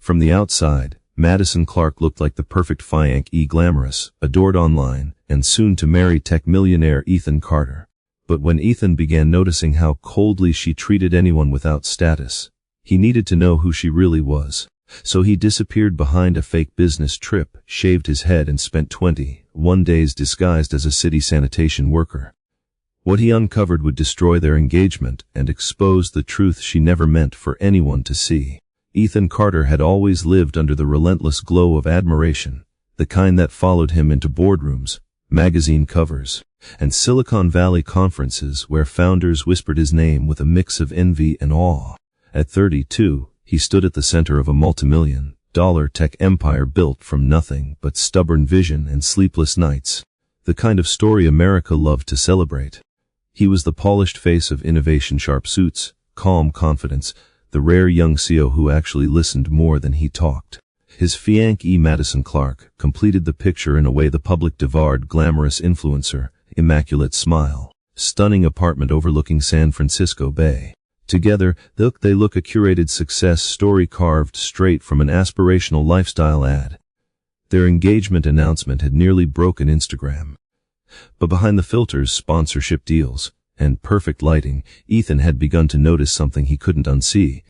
From the outside, Madison Clark looked like the perfect fiancée, glamorous, adored online, and soon to marry tech millionaire Ethan Carter. But when Ethan began noticing how coldly she treated anyone without status, he needed to know who she really was. So he disappeared behind a fake business trip, shaved his head, and spent 21 days disguised as a city sanitation worker. What he uncovered would destroy their engagement and expose the truth she never meant for anyone to see. Ethan Carter had always lived under the relentless glow of admiration, the kind that followed him into boardrooms, magazine covers, and Silicon Valley conferences where founders whispered his name with a mix of envy and awe. At 32, he stood at the center of a multi-million-dollar tech empire built from nothing but stubborn vision and sleepless nights, the kind of story America loved to celebrate. He was the polished face of innovation, sharp suits, calm confidence, the rare young CEO who actually listened more than he talked. His fiancée, Madison Clark, completed the picture in a way the public devoured: glamorous influencer, immaculate smile, stunning apartment overlooking San Francisco Bay. Together, they look a curated success story carved straight from an aspirational lifestyle ad. Their engagement announcement had nearly broken Instagram. But behind the filters, sponsorship deals, and perfect lighting, Ethan had begun to notice something he couldn't unsee.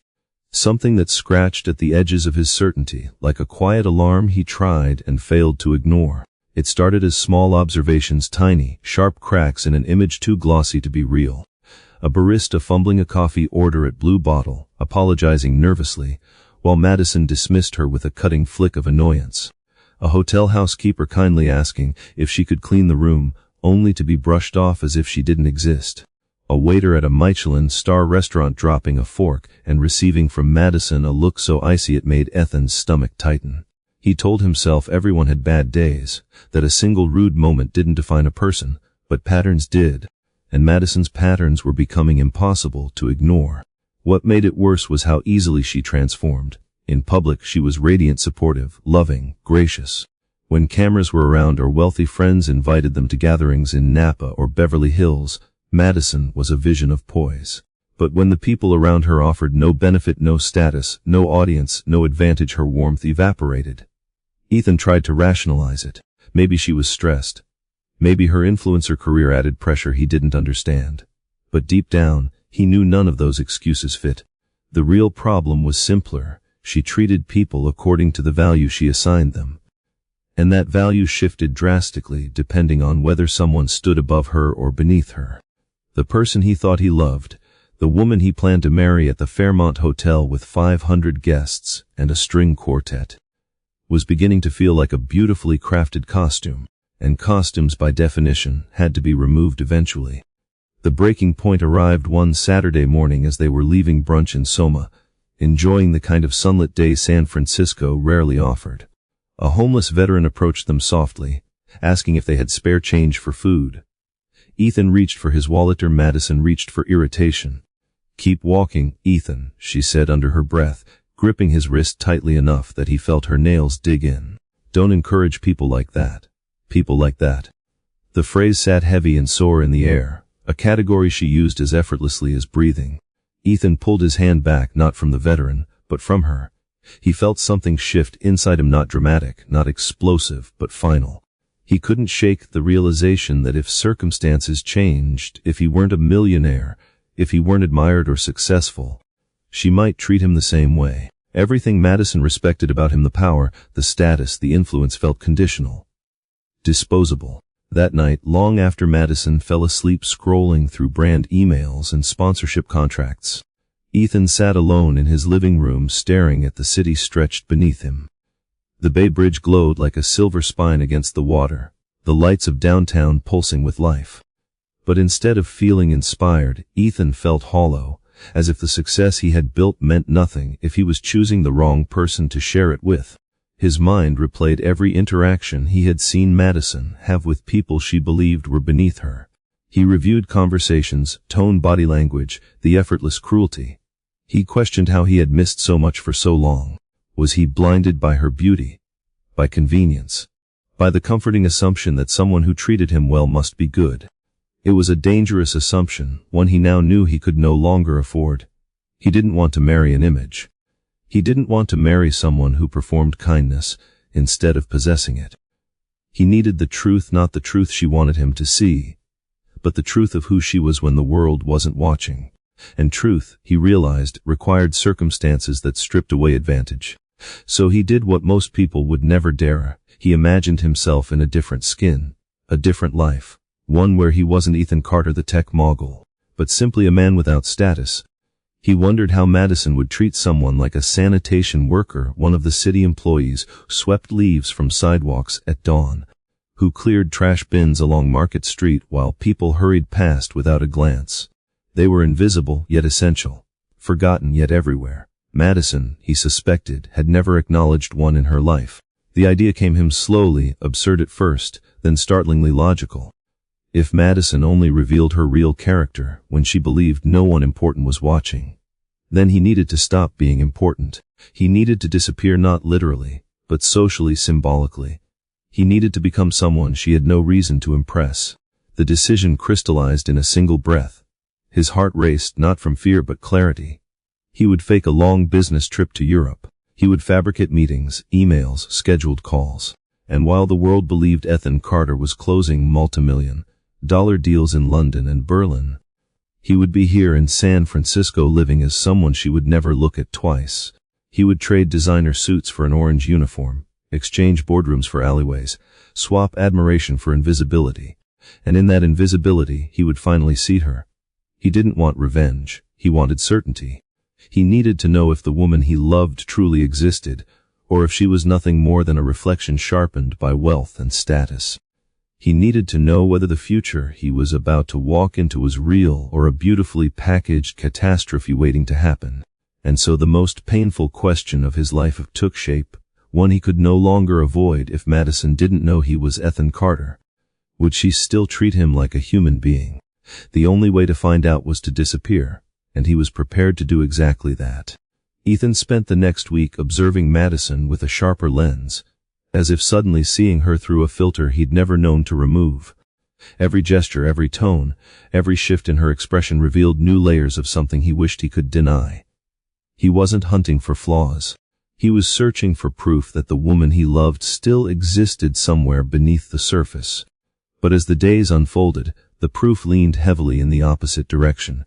Something that scratched at the edges of his certainty, like a quiet alarm he tried and failed to ignore. It started as small observations, tiny, sharp cracks in an image too glossy to be real. A barista fumbling a coffee order at Blue Bottle, apologizing nervously, while Madison dismissed her with a cutting flick of annoyance. A hotel housekeeper kindly asking if she could clean the room, only to be brushed off as if she didn't exist. A waiter at a Michelin-star restaurant dropping a fork and receiving from Madison a look so icy it made Ethan's stomach tighten. He told himself everyone had bad days, that a single rude moment didn't define a person, but patterns did, and Madison's patterns were becoming impossible to ignore. What made it worse was how easily she transformed. In public, she was radiant, supportive, loving, gracious. When cameras were around or wealthy friends invited them to gatherings in Napa or Beverly Hills, Madison was a vision of poise. But when the people around her offered no benefit, no status, no audience, no advantage, her warmth evaporated. Ethan tried to rationalize it. Maybe she was stressed. Maybe her influencer career added pressure he didn't understand. But deep down, he knew none of those excuses fit. The real problem was simpler. She treated people according to the value she assigned them. And that value shifted drastically depending on whether someone stood above her or beneath her. The person he thought he loved, the woman he planned to marry at the Fairmont Hotel with 500 guests and a string quartet, was beginning to feel like a beautifully crafted costume, and costumes by definition had to be removed eventually. The breaking point arrived one Saturday morning as they were leaving brunch in Soma, enjoying the kind of sunlit day San Francisco rarely offered. A homeless veteran approached them softly, asking if they had spare change for food. Ethan reached for his wallet, or Madison reached for irritation. "Keep walking, Ethan," she said under her breath, gripping his wrist tightly enough that he felt her nails dig in. "Don't encourage people like that. People like that." The phrase sat heavy and sore in the air, a category she used as effortlessly as breathing. Ethan pulled his hand back, not from the veteran, but from her. He felt something shift inside him, not dramatic, not explosive, but final. He couldn't shake the realization that if circumstances changed, if he weren't a millionaire, if he weren't admired or successful, she might treat him the same way. Everything Madison respected about him, the power, the status, the influence, felt conditional, disposable. That night, long after Madison fell asleep scrolling through brand emails and sponsorship contracts, Ethan sat alone in his living room staring at the city stretched beneath him. The Bay Bridge glowed like a silver spine against the water, the lights of downtown pulsing with life. But instead of feeling inspired, Ethan felt hollow, as if the success he had built meant nothing if he was choosing the wrong person to share it with. His mind replayed every interaction he had seen Madison have with people she believed were beneath her. He reviewed conversations, tone, body language, the effortless cruelty. He questioned how he had missed so much for so long. Was he blinded by her beauty? By convenience? By the comforting assumption that someone who treated him well must be good? It was a dangerous assumption, one he now knew he could no longer afford. He didn't want to marry an image. He didn't want to marry someone who performed kindness instead of possessing it. He needed the truth, not the truth she wanted him to see, but the truth of who she was when the world wasn't watching. And truth, he realized, required circumstances that stripped away advantage. So he did what most people would never dare. He imagined himself in a different skin, a different life, one where he wasn't Ethan Carter the tech mogul, but simply a man without status. He wondered how Madison would treat someone like a sanitation worker, one of the city employees who swept leaves from sidewalks at dawn, who cleared trash bins along Market Street while people hurried past without a glance. They were invisible yet essential, forgotten yet everywhere. Madison, he suspected, had never acknowledged one in her life. The idea came him slowly, absurd at first, then startlingly logical. If Madison only revealed her real character when she believed no one important was watching, then he needed to stop being important. He needed to disappear, not literally, but socially, symbolically. He needed to become someone she had no reason to impress. The decision crystallized in a single breath. His heart raced, not from fear but clarity. He would fake a long business trip to Europe. He would fabricate meetings, emails, scheduled calls. And while the world believed Ethan Carter was closing multi-million-dollar deals in London and Berlin, he would be here in San Francisco living as someone she would never look at twice. He would trade designer suits for an orange uniform, exchange boardrooms for alleyways, swap admiration for invisibility. And in that invisibility, he would finally see her. He didn't want revenge. He wanted certainty. He needed to know if the woman he loved truly existed, or if she was nothing more than a reflection sharpened by wealth and status. He needed to know whether the future he was about to walk into was real or a beautifully packaged catastrophe waiting to happen. And so the most painful question of his life took shape, one he could no longer avoid. If Madison didn't know he was Ethan Carter, would she still treat him like a human being? The only way to find out was to disappear, and he was prepared to do exactly that. Ethan spent the next week observing Madison with a sharper lens, as if suddenly seeing her through a filter he'd never known to remove. Every gesture, every tone, every shift in her expression revealed new layers of something he wished he could deny. He wasn't hunting for flaws. He was searching for proof that the woman he loved still existed somewhere beneath the surface. But as the days unfolded, the proof leaned heavily in the opposite direction.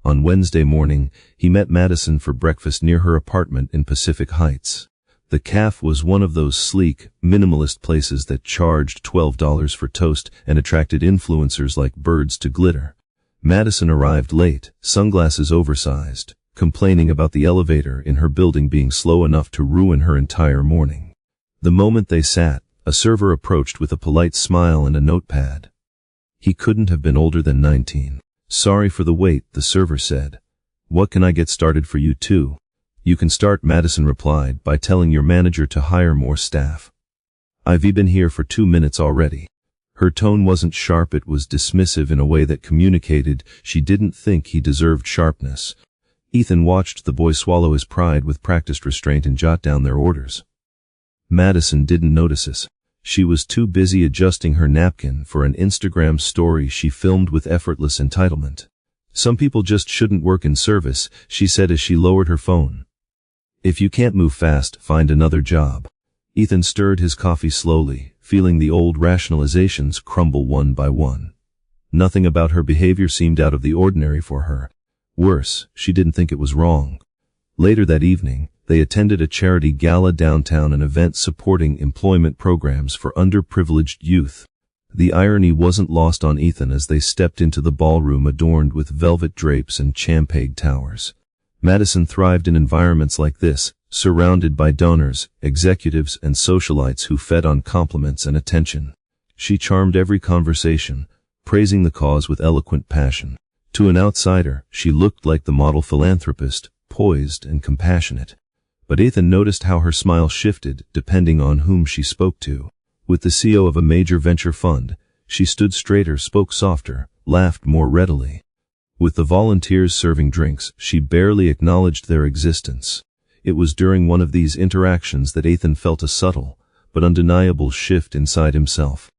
On Wednesday morning, he met Madison for breakfast near her apartment in Pacific Heights. The cafe was one of those sleek, minimalist places that charged $12 for toast and attracted influencers like birds to glitter. Madison arrived late, sunglasses oversized, complaining about the elevator in her building being slow enough to ruin her entire morning. The moment they sat, a server approached with a polite smile and a notepad. He couldn't have been older than 19. "Sorry for the wait," the server said. "What can I get started for you too?" "You can start," Madison replied, "by telling your manager to hire more staff. I've been here for 2 minutes already." Her tone wasn't sharp, it was dismissive in a way that communicated she didn't think he deserved sharpness. Ethan watched the boy swallow his pride with practiced restraint and jot down their orders. Madison didn't notice this. She was too busy adjusting her napkin for an Instagram story she filmed with effortless entitlement. "Some people just shouldn't work in service," she said as she lowered her phone. "If you can't move fast, find another job." Ethan stirred his coffee slowly, feeling the old rationalizations crumble one by one. Nothing about her behavior seemed out of the ordinary for her. Worse, she didn't think it was wrong. Later that evening, they attended a charity gala downtown, an event supporting employment programs for underprivileged youth. The irony wasn't lost on Ethan as they stepped into the ballroom adorned with velvet drapes and champagne towers. Madison thrived in environments like this, surrounded by donors, executives, and socialites who fed on compliments and attention. She charmed every conversation, praising the cause with eloquent passion. To an outsider, she looked like the model philanthropist, poised and compassionate. But Ethan noticed how her smile shifted depending on whom she spoke to. With the CEO of a major venture fund, she stood straighter, spoke softer, laughed more readily. With the volunteers serving drinks, she barely acknowledged their existence. It was during one of these interactions that Ethan felt a subtle, but undeniable shift inside himself,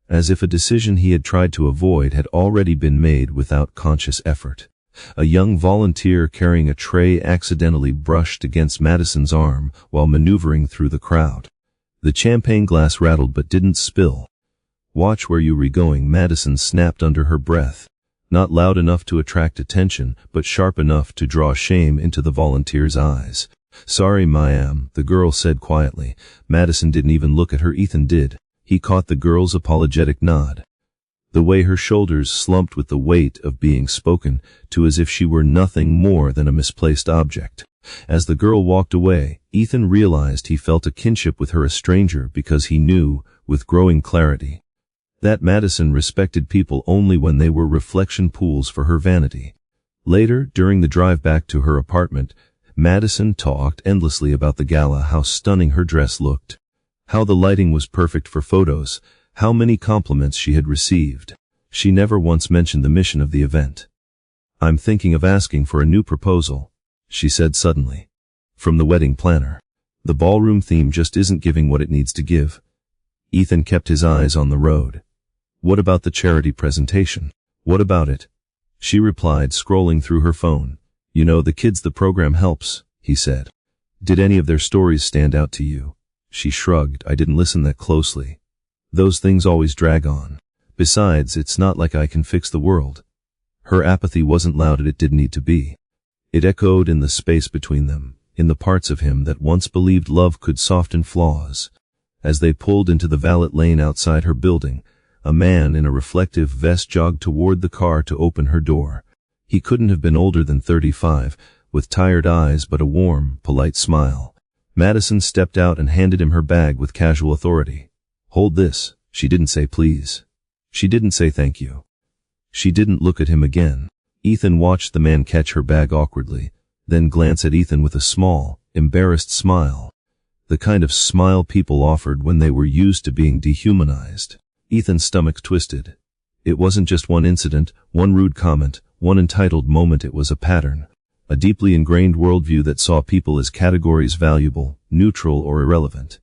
as if a decision he had tried to avoid had already been made without conscious effort. A young volunteer carrying a tray accidentally brushed against Madison's arm while maneuvering through the crowd. The champagne glass rattled but didn't spill. "Watch where you're going," Madison snapped under her breath. Not loud enough to attract attention, but sharp enough to draw shame into the volunteer's eyes. "Sorry, ma'am," the girl said quietly. Madison didn't even look at her. Ethan did. He caught the girl's apologetic nod. The way her shoulders slumped with the weight of being spoken to, as if she were nothing more than a misplaced object. As the girl walked away, Ethan realized he felt a kinship with her, a stranger, because he knew, with growing clarity, that Madison respected people only when they were reflection pools for her vanity. Later, during the drive back to her apartment, Madison talked endlessly about the gala, how stunning her dress looked, how the lighting was perfect for photos, how many compliments she had received. She never once mentioned the mission of the event. "I'm thinking of asking for a new proposal," she said suddenly. "From the wedding planner. The ballroom theme just isn't giving what it needs to give." Ethan kept his eyes on the road. "What about the charity presentation? What about it?" She replied, scrolling through her phone. "You know, the kids the program helps," he said. "Did any of their stories stand out to you?" She shrugged. "I didn't listen that closely. Those things always drag on. Besides, it's not like I can fix the world." Her apathy wasn't loud, it didn't need to be. It echoed in the space between them, in the parts of him that once believed love could soften flaws. As they pulled into the valet lane outside her building, a man in a reflective vest jogged toward the car to open her door. He couldn't have been older than 35, with tired eyes but a warm, polite smile. Madison stepped out and handed him her bag with casual authority. "Hold this." She didn't say please. She didn't say thank you. She didn't look at him again. Ethan watched the man catch her bag awkwardly, then glance at Ethan with a small, embarrassed smile. The kind of smile people offered when they were used to being dehumanized. Ethan's stomach twisted. It wasn't just one incident, one rude comment, one entitled moment. It was a pattern. A deeply ingrained worldview that saw people as categories, valuable, neutral, or irrelevant.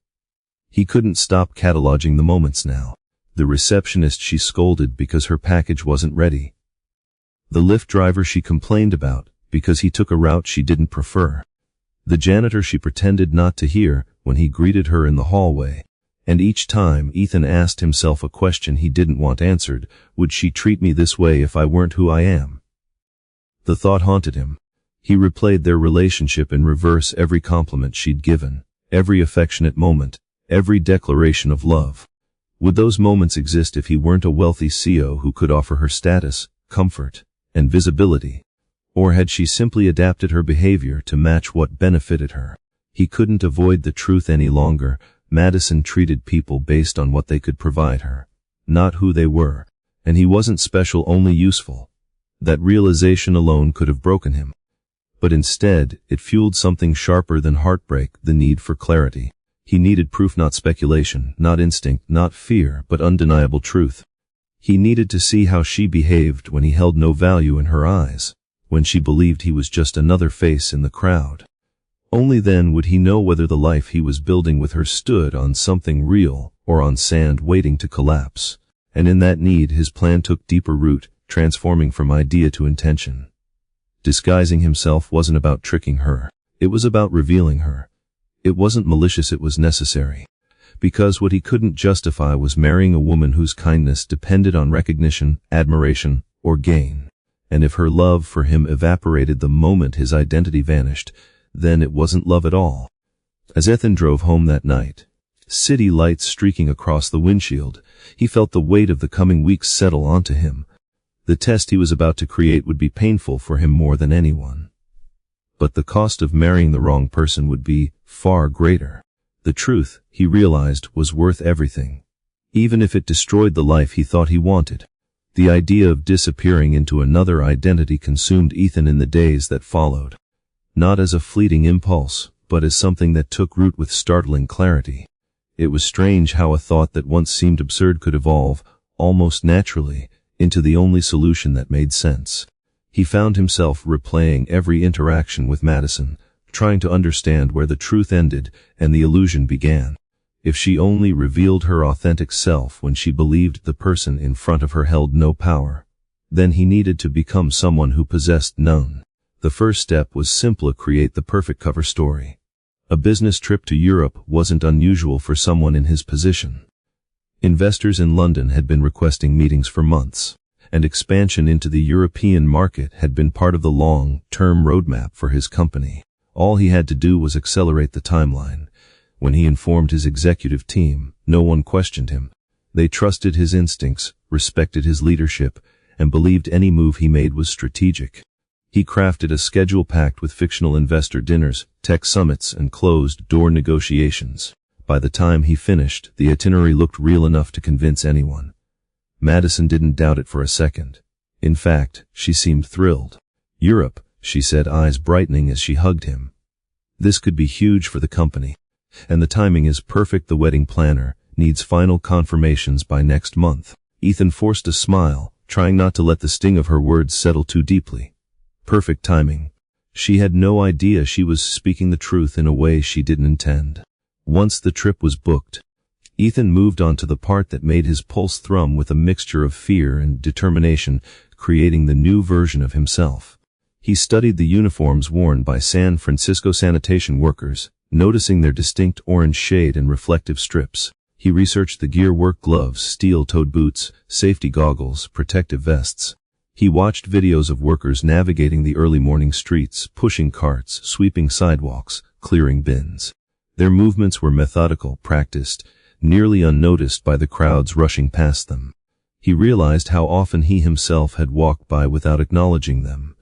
He couldn't stop cataloging the moments now. The receptionist she scolded because her package wasn't ready. The Lyft driver she complained about because he took a route she didn't prefer. The janitor she pretended not to hear when he greeted her in the hallway. And each time Ethan asked himself a question he didn't want answered: would she treat me this way if I weren't who I am? The thought haunted him. He replayed their relationship in reverse: every compliment she'd given, every affectionate moment, every declaration of love. Would those moments exist if he weren't a wealthy CEO who could offer her status, comfort, and visibility? Or had she simply adapted her behavior to match what benefited her? He couldn't avoid the truth any longer. Madison treated people based on what they could provide her, not who they were, and he wasn't special, only useful. That realization alone could have broken him. But instead, it fueled something sharper than heartbreak: the need for clarity. He needed proof, not speculation, not instinct, not fear, but undeniable truth. He needed to see how she behaved when he held no value in her eyes, when she believed he was just another face in the crowd. Only then would he know whether the life he was building with her stood on something real or on sand waiting to collapse. And in that need, his plan took deeper root, transforming from idea to intention. Disguising himself wasn't about tricking her. It was about revealing her. It wasn't malicious, it was necessary. Because what he couldn't justify was marrying a woman whose kindness depended on recognition, admiration, or gain. And if her love for him evaporated the moment his identity vanished, then it wasn't love at all. As Ethan drove home that night, city lights streaking across the windshield, he felt the weight of the coming weeks settle onto him. The test he was about to create would be painful for him more than anyone. But the cost of marrying the wrong person would be far greater. The truth, he realized, was worth everything, even if it destroyed the life he thought he wanted. The idea of disappearing into another identity consumed Ethan in the days that followed. Not as a fleeting impulse, but as something that took root with startling clarity. It was strange how a thought that once seemed absurd could evolve, almost naturally, into the only solution that made sense. He found himself replaying every interaction with Madison, trying to understand where the truth ended and the illusion began. If she only revealed her authentic self when she believed the person in front of her held no power, Then he needed to become someone who possessed none. The first step was simply create the perfect cover story. A business trip to Europe wasn't unusual for someone in his position. Investors in London had been requesting meetings for months, and expansion into the European market had been part of the long-term roadmap for his company. All he had to do was accelerate the timeline. When he informed his executive team, no one questioned him. They trusted his instincts, respected his leadership, and believed any move he made was strategic. He crafted a schedule packed with fictional investor dinners, tech summits, and closed-door negotiations. By the time he finished, the itinerary looked real enough to convince anyone. Madison didn't doubt it for a second. In fact, she seemed thrilled. "Europe," she said, eyes brightening as she hugged him. "This could be huge for the company. And the timing is perfect. The wedding planner needs final confirmations by next month." Ethan forced a smile, trying not to let the sting of her words settle too deeply. Perfect timing. She had no idea she was speaking the truth in a way she didn't intend. Once the trip was booked, Ethan moved on to the part that made his pulse thrum with a mixture of fear and determination, creating the new version of himself. He studied the uniforms worn by San Francisco sanitation workers, noticing their distinct orange shade and reflective strips. He researched the gear: work gloves, steel-toed boots, safety goggles, protective vests. He watched videos of workers navigating the early morning streets, pushing carts, sweeping sidewalks, clearing bins. Their movements were methodical, practiced, nearly unnoticed by the crowds rushing past them. He realized how often he himself had walked by without acknowledging them.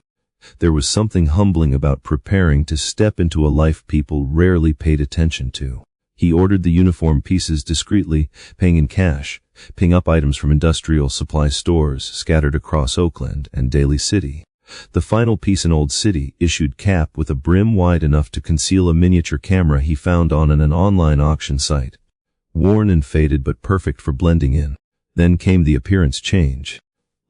There was something humbling about preparing to step into a life people rarely paid attention to. He ordered the uniform pieces discreetly, paying in cash, picking up items from industrial supply stores scattered across Oakland and Daly City. The final piece, an old city-issued cap with a brim wide enough to conceal a miniature camera he found on an online auction site. Worn and faded but perfect for blending in. Then came the appearance change.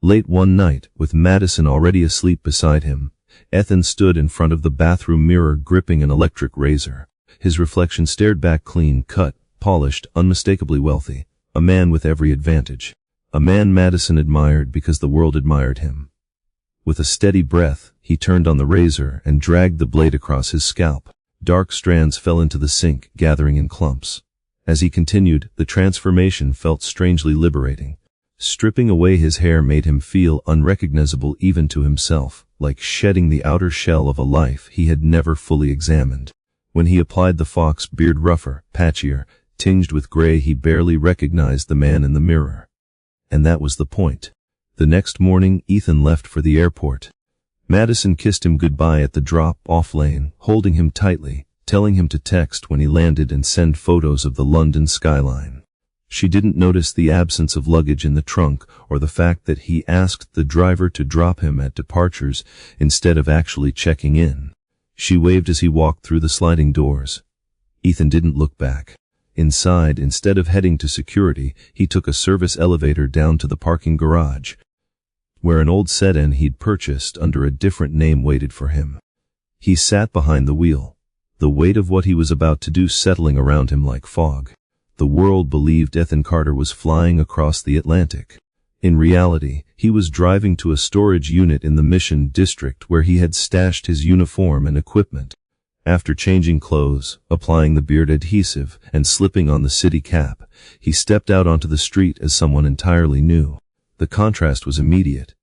Late one night, with Madison already asleep beside him, Ethan stood in front of the bathroom mirror gripping an electric razor. His reflection stared back, clean-cut, polished, unmistakably wealthy. A man with every advantage. A man Madison admired because the world admired him. With a steady breath, he turned on the razor and dragged the blade across his scalp. Dark strands fell into the sink, gathering in clumps. As he continued, the transformation felt strangely liberating. Stripping away his hair made him feel unrecognizable even to himself, like shedding the outer shell of a life he had never fully examined. When he applied the fox beard, rougher, patchier, tinged with gray, he barely recognized the man in the mirror. And that was the point. The next morning, Ethan left for the airport. Madison kissed him goodbye at the drop-off lane, holding him tightly, telling him to text when he landed and send photos of the London skyline. She didn't notice the absence of luggage in the trunk or the fact that he asked the driver to drop him at departures instead of actually checking in. She waved as he walked through the sliding doors. Ethan didn't look back. Inside, instead of heading to security, he took a service elevator down to the parking garage, where an old sedan he'd purchased under a different name waited for him. He sat behind the wheel, the weight of what he was about to do settling around him like fog. The world believed Ethan Carter was flying across the Atlantic. In reality, he was driving to a storage unit in the Mission District where he had stashed his uniform and equipment. After changing clothes, applying the beard adhesive, and slipping on the city cap, he stepped out onto the street as someone entirely new. The contrast was immediate.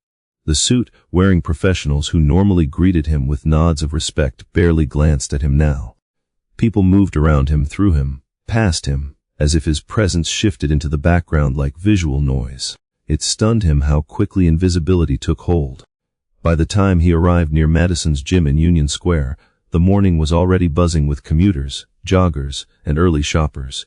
The suit-wearing professionals who normally greeted him with nods of respect barely glanced at him now. People moved around him, through him, past him, as if his presence shifted into the background like visual noise. It stunned him how quickly invisibility took hold. By the time he arrived near Madison's gym in Union Square, the morning was already buzzing with commuters, joggers, and early shoppers.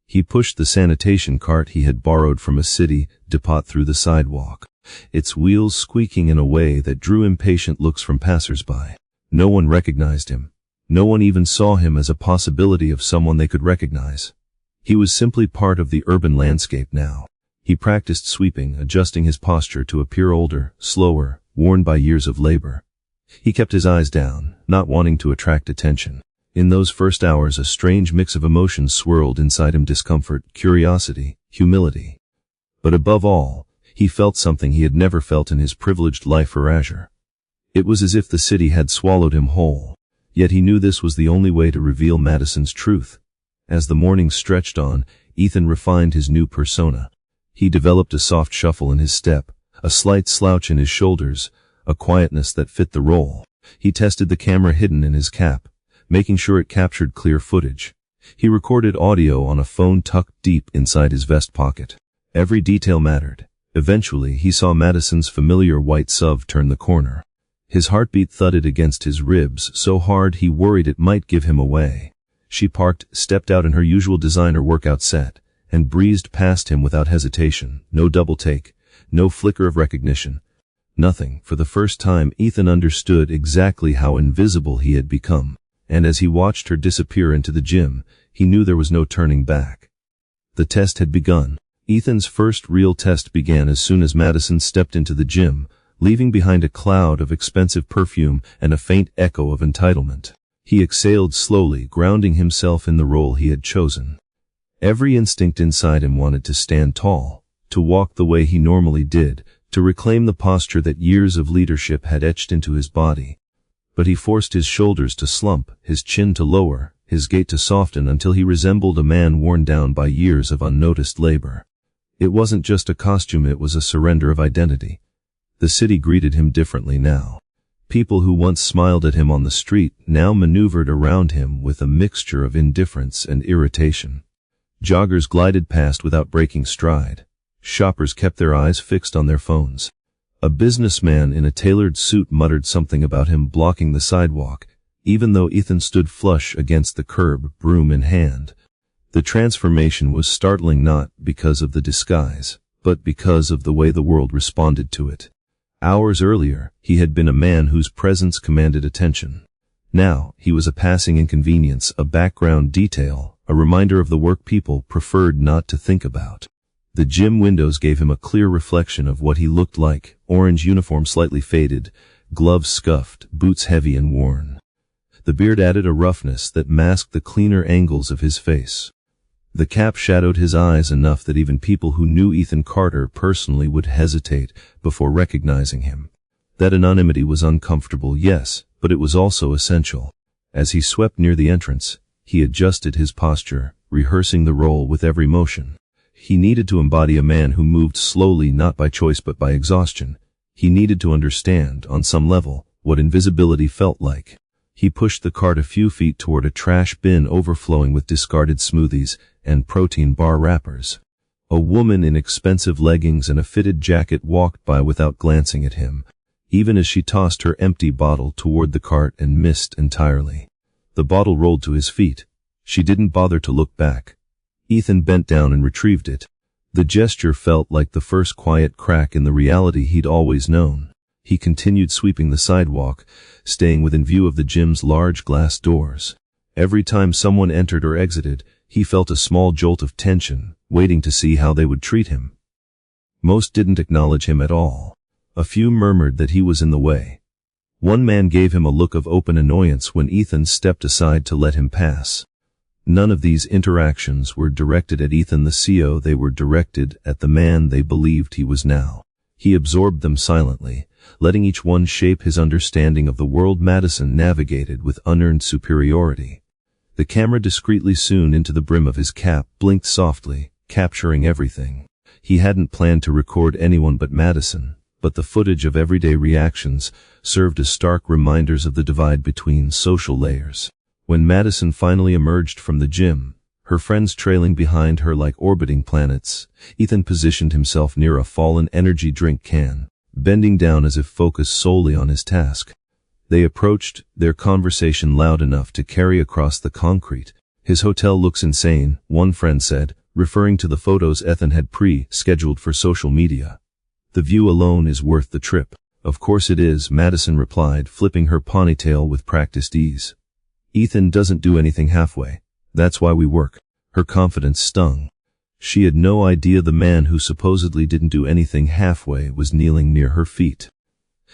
He pushed the sanitation cart he had borrowed from a city depot through the sidewalk, its wheels squeaking in a way that drew impatient looks from passers-by. No one recognized him. No one even saw him as a possibility of someone they could recognize. He was simply part of the urban landscape now. He practiced sweeping, adjusting his posture to appear older, slower, worn by years of labor. He kept his eyes down, not wanting to attract attention. In those first hours, a strange mix of emotions swirled inside him: discomfort, curiosity, humility. But above all, He felt something he had never felt in his privileged life or azure. It was as if the city had swallowed him whole. Yet he knew this was the only way to reveal Madison's truth. As the morning stretched on, Ethan refined his new persona. He developed a soft shuffle in his step, a slight slouch in his shoulders, a quietness that fit the role. He tested the camera hidden in his cap, making sure it captured clear footage. He recorded audio on a phone tucked deep inside his vest pocket. Every detail mattered. Eventually, he saw Madison's familiar white SUV turn the corner. His heartbeat thudded against his ribs so hard he worried it might give him away. She parked, stepped out in her usual designer workout set, and breezed past him without hesitation. No double take, no flicker of recognition. Nothing. For the first time, Ethan understood exactly how invisible he had become. And as he watched her disappear into the gym, he knew there was no turning back. The test had begun. Ethan's first real test began as soon as Madison stepped into the gym, leaving behind a cloud of expensive perfume and a faint echo of entitlement. He exhaled slowly, grounding himself in the role he had chosen. Every instinct inside him wanted to stand tall, to walk the way he normally did, to reclaim the posture that years of leadership had etched into his body. But he forced his shoulders to slump, his chin to lower, his gait to soften until he resembled a man worn down by years of unnoticed labor. It wasn't just a costume, it was a surrender of identity. The city greeted him differently now. People who once smiled at him on the street now maneuvered around him with a mixture of indifference and irritation. Joggers glided past without breaking stride. Shoppers kept their eyes fixed on their phones. A businessman in a tailored suit muttered something about him blocking the sidewalk, even though Ethan stood flush against the curb, broom in hand. The transformation was startling not because of the disguise, but because of the way the world responded to it. Hours earlier, he had been a man whose presence commanded attention. Now, he was a passing inconvenience, a background detail, a reminder of the work people preferred not to think about. The gym windows gave him a clear reflection of what he looked like: orange uniform slightly faded, gloves scuffed, boots heavy and worn. The beard added a roughness that masked the cleaner angles of his face. The cap shadowed his eyes enough that even people who knew Ethan Carter personally would hesitate before recognizing him. That anonymity was uncomfortable, yes, but it was also essential. As he swept near the entrance, he adjusted his posture, rehearsing the role with every motion. He needed to embody a man who moved slowly not by choice but by exhaustion. He needed to understand, on some level, what invisibility felt like. He pushed the cart a few feet toward a trash bin overflowing with discarded smoothies and protein bar wrappers. A woman in expensive leggings and a fitted jacket walked by without glancing at him, even as she tossed her empty bottle toward the cart and missed entirely. The bottle rolled to his feet. She didn't bother to look back. Ethan bent down and retrieved it. The gesture felt like the first quiet crack in the reality he'd always known. He continued sweeping the sidewalk, staying within view of the gym's large glass doors. Every time someone entered or exited, he felt a small jolt of tension, waiting to see how they would treat him. Most didn't acknowledge him at all. A few murmured that he was in the way. One man gave him a look of open annoyance when Ethan stepped aside to let him pass. None of these interactions were directed at Ethan the CO, they were directed at the man they believed he was now. He absorbed them silently, letting each one shape his understanding of the world. Madison navigated with unearned superiority. The camera discreetly sewn into the brim of his cap blinked softly, capturing everything. He hadn't planned to record anyone but Madison, but the footage of everyday reactions served as stark reminders of the divide between social layers. When Madison finally emerged from the gym, her friends trailing behind her like orbiting planets, Ethan positioned himself near a fallen energy drink can, bending down as if focused solely on his task. They approached, their conversation loud enough to carry across the concrete. "His hotel looks insane," one friend said, referring to the photos Ethan had pre-scheduled for social media. "The view alone is worth the trip." "Of course it is," Madison replied, flipping her ponytail with practiced ease. "Ethan doesn't do anything halfway. That's why we work." Her confidence stung. She had no idea the man who supposedly didn't do anything halfway was kneeling near her feet,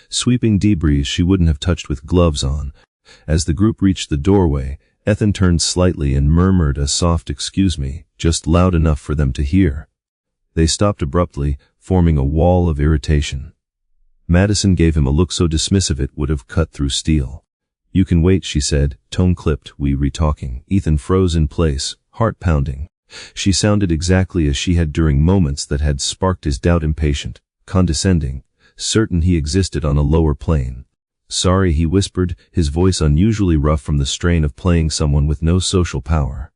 sweeping debris she wouldn't have touched with gloves on. As the group reached the doorway, Ethan turned slightly and murmured a soft "excuse me," just loud enough for them to hear. They stopped abruptly, forming a wall of irritation. Madison gave him a look so dismissive it would have cut through steel. "You can wait," she said, tone clipped, we re-talking. Ethan froze in place, heart pounding. She sounded exactly as she had during moments that had sparked his doubt, impatient, condescending, certain he existed on a lower plane. "Sorry," he whispered, his voice unusually rough from the strain of playing someone with no social power.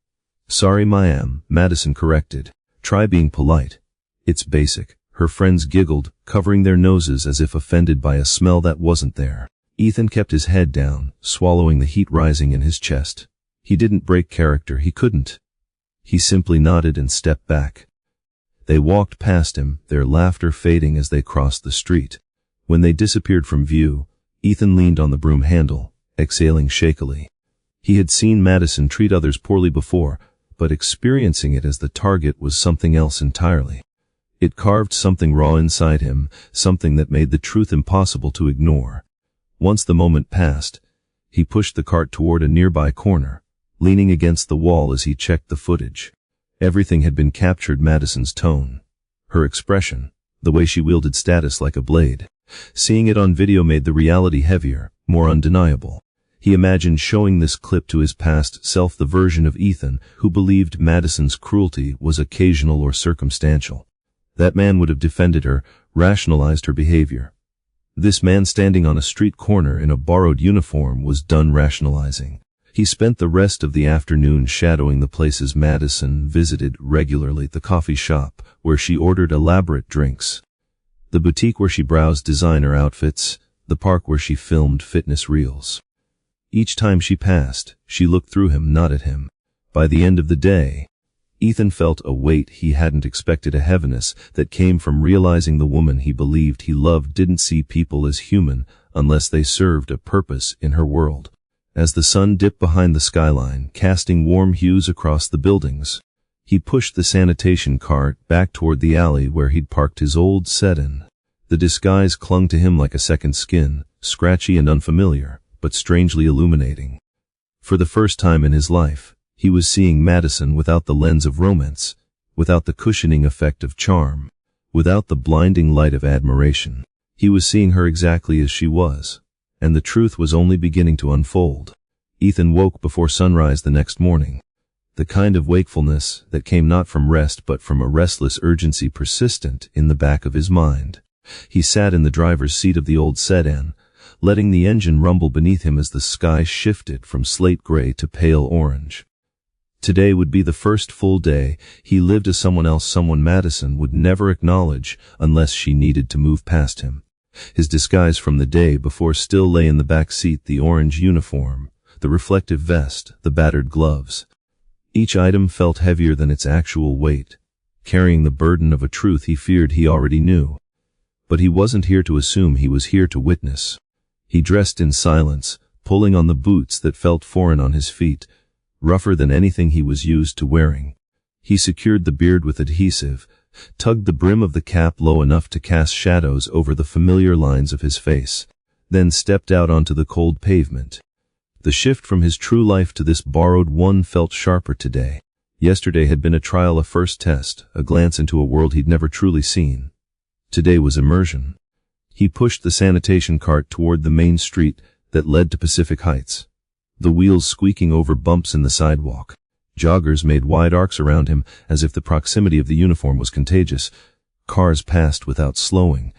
"Sorry, ma'am," Madison corrected. "Try being polite. It's basic." Her friends giggled, covering their noses as if offended by a smell that wasn't there. Ethan kept his head down, swallowing the heat rising in his chest. He didn't break character, he couldn't. He simply nodded and stepped back. They walked past him, their laughter fading as they crossed the street. When they disappeared from view, Ethan leaned on the broom handle, exhaling shakily. He had seen Madison treat others poorly before, but experiencing it as the target was something else entirely. It carved something raw inside him, something that made the truth impossible to ignore. Once the moment passed, he pushed the cart toward a nearby corner, leaning against the wall as he checked the footage. Everything had been captured: Madison's tone, her expression, the way she wielded status like a blade. Seeing it on video made the reality heavier, more undeniable. He imagined showing this clip to his past self, the version of Ethan who believed Madison's cruelty was occasional or circumstantial. That man would have defended her, rationalized her behavior. This man standing on a street corner in a borrowed uniform was done rationalizing. He spent the rest of the afternoon shadowing the places Madison visited regularly: the coffee shop where she ordered elaborate drinks, the boutique where she browsed designer outfits, the park where she filmed fitness reels. Each time she passed, she looked through him, not at him. By the end of the day, Ethan felt a weight he hadn't expected, a heaviness that came from realizing the woman he believed he loved didn't see people as human unless they served a purpose in her world. As the sun dipped behind the skyline, casting warm hues across the buildings, he pushed the sanitation cart back toward the alley where he'd parked his old sedan. The disguise clung to him like a second skin, scratchy and unfamiliar, but strangely illuminating. For the first time in his life, he was seeing Madison without the lens of romance, without the cushioning effect of charm, without the blinding light of admiration. He was seeing her exactly as she was, and the truth was only beginning to unfold. Ethan woke before sunrise the next morning. The kind of wakefulness that came not from rest but from a restless urgency persistent in the back of his mind. He sat in the driver's seat of the old sedan, letting the engine rumble beneath him as the sky shifted from slate gray to pale orange. Today would be the first full day he lived as someone else, someone Madison would never acknowledge unless she needed to move past him. His disguise from the day before still lay in the back seat: the orange uniform, the reflective vest, the battered gloves. Each item felt heavier than its actual weight, carrying the burden of a truth he feared he already knew. But he wasn't here to assume, he was here to witness. He dressed in silence, pulling on the boots that felt foreign on his feet, rougher than anything he was used to wearing. He secured the beard with adhesive, tugged the brim of the cap low enough to cast shadows over the familiar lines of his face, then stepped out onto the cold pavement. The shift from his true life to this borrowed one felt sharper today. Yesterday had been a trial, a first test, a glance into a world he'd never truly seen. Today was immersion. He pushed the sanitation cart toward the main street that led to Pacific Heights, the wheels squeaking over bumps in the sidewalk. Joggers made wide arcs around him as if the proximity of the uniform was contagious. Cars passed without slowing.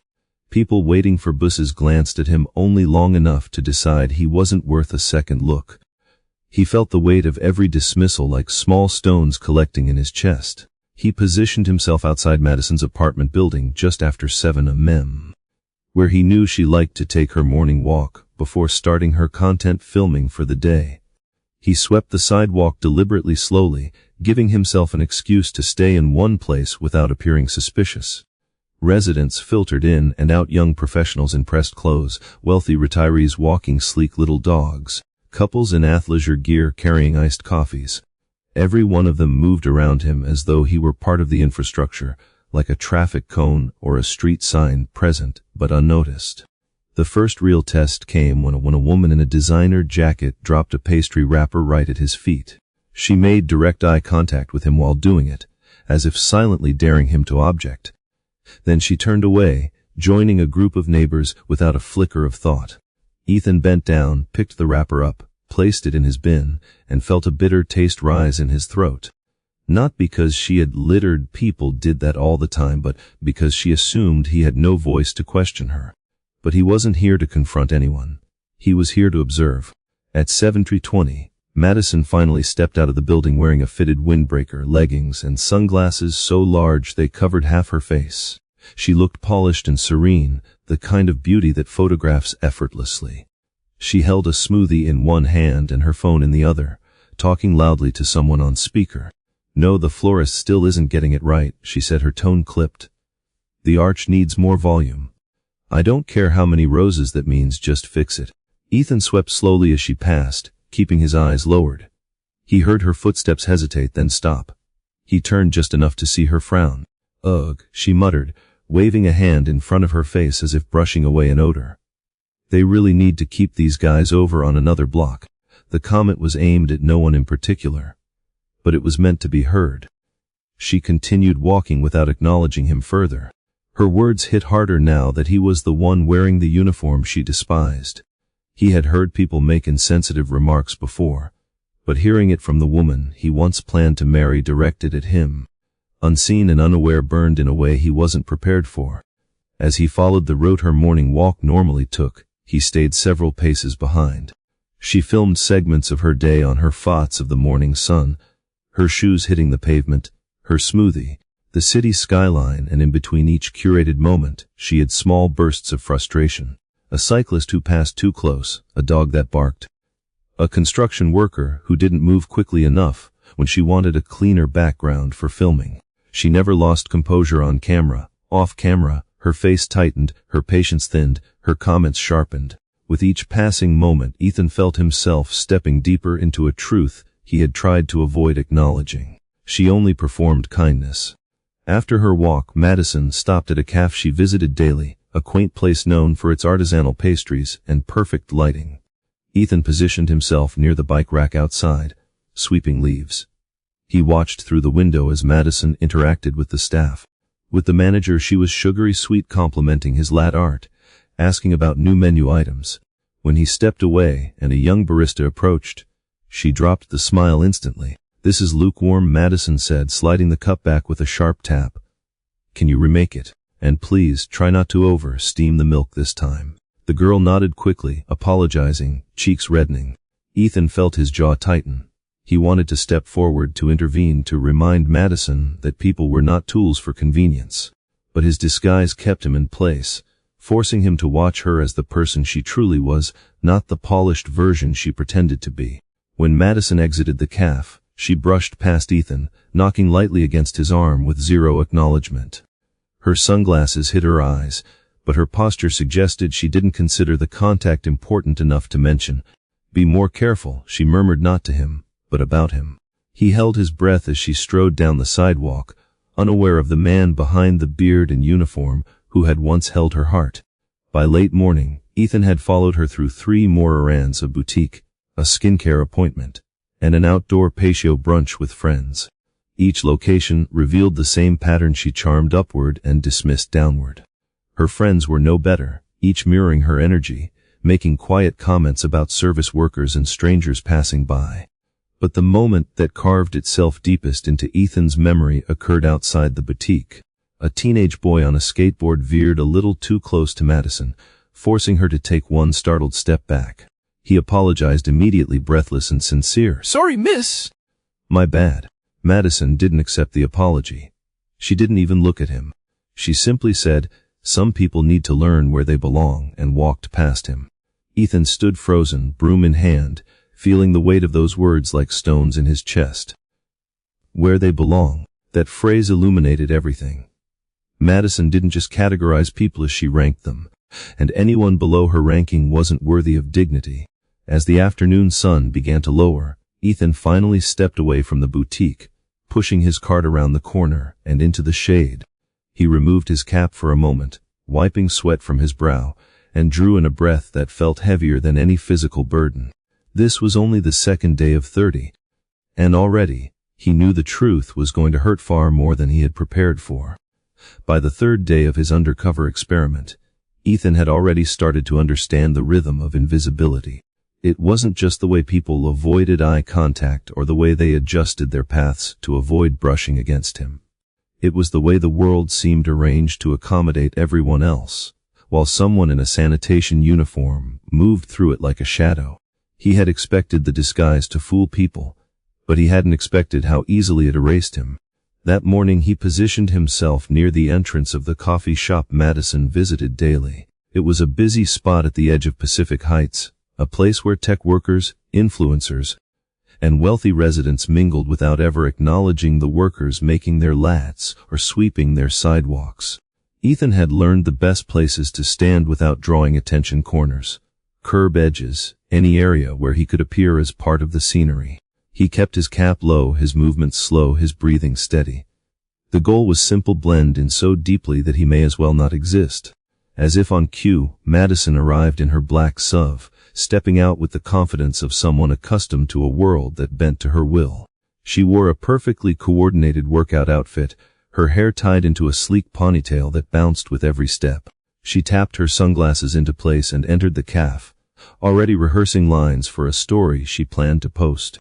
People waiting for buses glanced at him only long enough to decide he wasn't worth a second look. He felt the weight of every dismissal like small stones collecting in his chest. He positioned himself outside Madison's apartment building just after 7 a.m., where he knew she liked to take her morning walk before starting her content filming for the day. He swept the sidewalk deliberately slowly, giving himself an excuse to stay in one place without appearing suspicious. Residents filtered in and out, young professionals in pressed clothes, wealthy retirees walking sleek little dogs, couples in athleisure gear carrying iced coffees. Every one of them moved around him as though he were part of the infrastructure, like a traffic cone or a street sign, present but unnoticed. The first real test came when a woman in a designer jacket dropped a pastry wrapper right at his feet. She made direct eye contact with him while doing it, as if silently daring him to object. Then she turned away, joining a group of neighbors without a flicker of thought. Ethan bent down, picked the wrapper up, placed it in his bin, and felt a bitter taste rise in his throat. Not because she had littered people did that all the time, but because she assumed he had no voice to question her. But he wasn't here to confront anyone. He was here to observe. At 7:20, Madison finally stepped out of the building wearing a fitted windbreaker, leggings, and sunglasses so large they covered half her face. She looked polished and serene, the kind of beauty that photographs effortlessly. She held a smoothie in one hand and her phone in the other, talking loudly to someone on speaker. "No, the florist still isn't getting it right," she said, her tone clipped. "The arch needs more volume. I don't care how many roses that means, just fix it." Ethan swept slowly as she passed, keeping his eyes lowered. He heard her footsteps hesitate, then stop. He turned just enough to see her frown. "Ugh," she muttered, waving a hand in front of her face as if brushing away an odor. "They really need to keep these guys over on another block." The comment was aimed at no one in particular, but it was meant to be heard. She continued walking without acknowledging him further. Her words hit harder now that he was the one wearing the uniform she despised. He had heard people make insensitive remarks before, but hearing it from the woman he once planned to marry directed at him, unseen and unaware, burned in a way he wasn't prepared for. As he followed the route her morning walk normally took, he stayed several paces behind. She filmed segments of her day on her thoughts of the morning sun, her shoes hitting the pavement, her smoothie, the city skyline, and in between each curated moment, she had small bursts of frustration. A cyclist who passed too close, a dog that barked, a construction worker who didn't move quickly enough when she wanted a cleaner background for filming. She never lost composure on camera. Off camera, her face tightened, her patience thinned, her comments sharpened. With each passing moment, Ethan felt himself stepping deeper into a truth he had tried to avoid acknowledging. She only performed kindness. After her walk, Madison stopped at a cafe she visited daily, a quaint place known for its artisanal pastries and perfect lighting. Ethan positioned himself near the bike rack outside, sweeping leaves. He watched through the window as Madison interacted with the staff. With the manager, she was sugary sweet, complimenting his latte art, asking about new menu items. When he stepped away and a young barista approached, she dropped the smile instantly. "This is lukewarm," Madison said, sliding the cup back with a sharp tap. "Can you remake it? And please, try not to over-steam the milk this time." The girl nodded quickly, apologizing, cheeks reddening. Ethan felt his jaw tighten. He wanted to step forward to intervene, to remind Madison that people were not tools for convenience. But his disguise kept him in place, forcing him to watch her as the person she truly was, not the polished version she pretended to be. When Madison exited the cafe, she brushed past Ethan, knocking lightly against his arm with zero acknowledgement. Her sunglasses hid her eyes, but her posture suggested she didn't consider the contact important enough to mention. "Be more careful," she murmured, not to him, but about him. He held his breath as she strode down the sidewalk, unaware of the man behind the beard and uniform who had once held her heart. By late morning, Ethan had followed her through 3 more errands: a boutique, a skincare appointment, and an outdoor patio brunch with friends. Each location revealed the same pattern she charmed upward and dismissed downward. Her friends were no better, each mirroring her energy, making quiet comments about service workers and strangers passing by. But the moment that carved itself deepest into Ethan's memory occurred outside the boutique. A teenage boy on a skateboard veered a little too close to Madison, forcing her to take one startled step back. He apologized immediately, breathless and sincere. "Sorry, miss." "My bad." Madison didn't accept the apology. She didn't even look at him. She simply said, "Some people need to learn where they belong," and walked past him. Ethan stood frozen, broom in hand, feeling the weight of those words like stones in his chest. Where they belong. That phrase illuminated everything. Madison didn't just categorize people as she ranked them, and anyone below her ranking wasn't worthy of dignity. As the afternoon sun began to lower, Ethan finally stepped away from the boutique, pushing his cart around the corner and into the shade. He removed his cap for a moment, wiping sweat from his brow, and drew in a breath that felt heavier than any physical burden. This was only the second day of 30, and already, he knew the truth was going to hurt far more than he had prepared for. By the third day of his undercover experiment, Ethan had already started to understand the rhythm of invisibility. It wasn't just the way people avoided eye contact or the way they adjusted their paths to avoid brushing against him. It was the way the world seemed arranged to accommodate everyone else, while someone in a sanitation uniform moved through it like a shadow. He had expected the disguise to fool people, but he hadn't expected how easily it erased him. That morning he positioned himself near the entrance of the coffee shop Madison visited daily. It was a busy spot at the edge of Pacific Heights, a place where tech workers, influencers, and wealthy residents mingled without ever acknowledging the workers making their lats or sweeping their sidewalks. Ethan had learned the best places to stand without drawing attention: corners, curb edges, any area where he could appear as part of the scenery. He kept his cap low, his movements slow, his breathing steady. The goal was simple: blend in so deeply that he may as well not exist. As if on cue, Madison arrived in her black SUV, stepping out with the confidence of someone accustomed to a world that bent to her will. She wore a perfectly coordinated workout outfit, her hair tied into a sleek ponytail that bounced with every step. She tapped her sunglasses into place and entered the cafe, already rehearsing lines for a story she planned to post.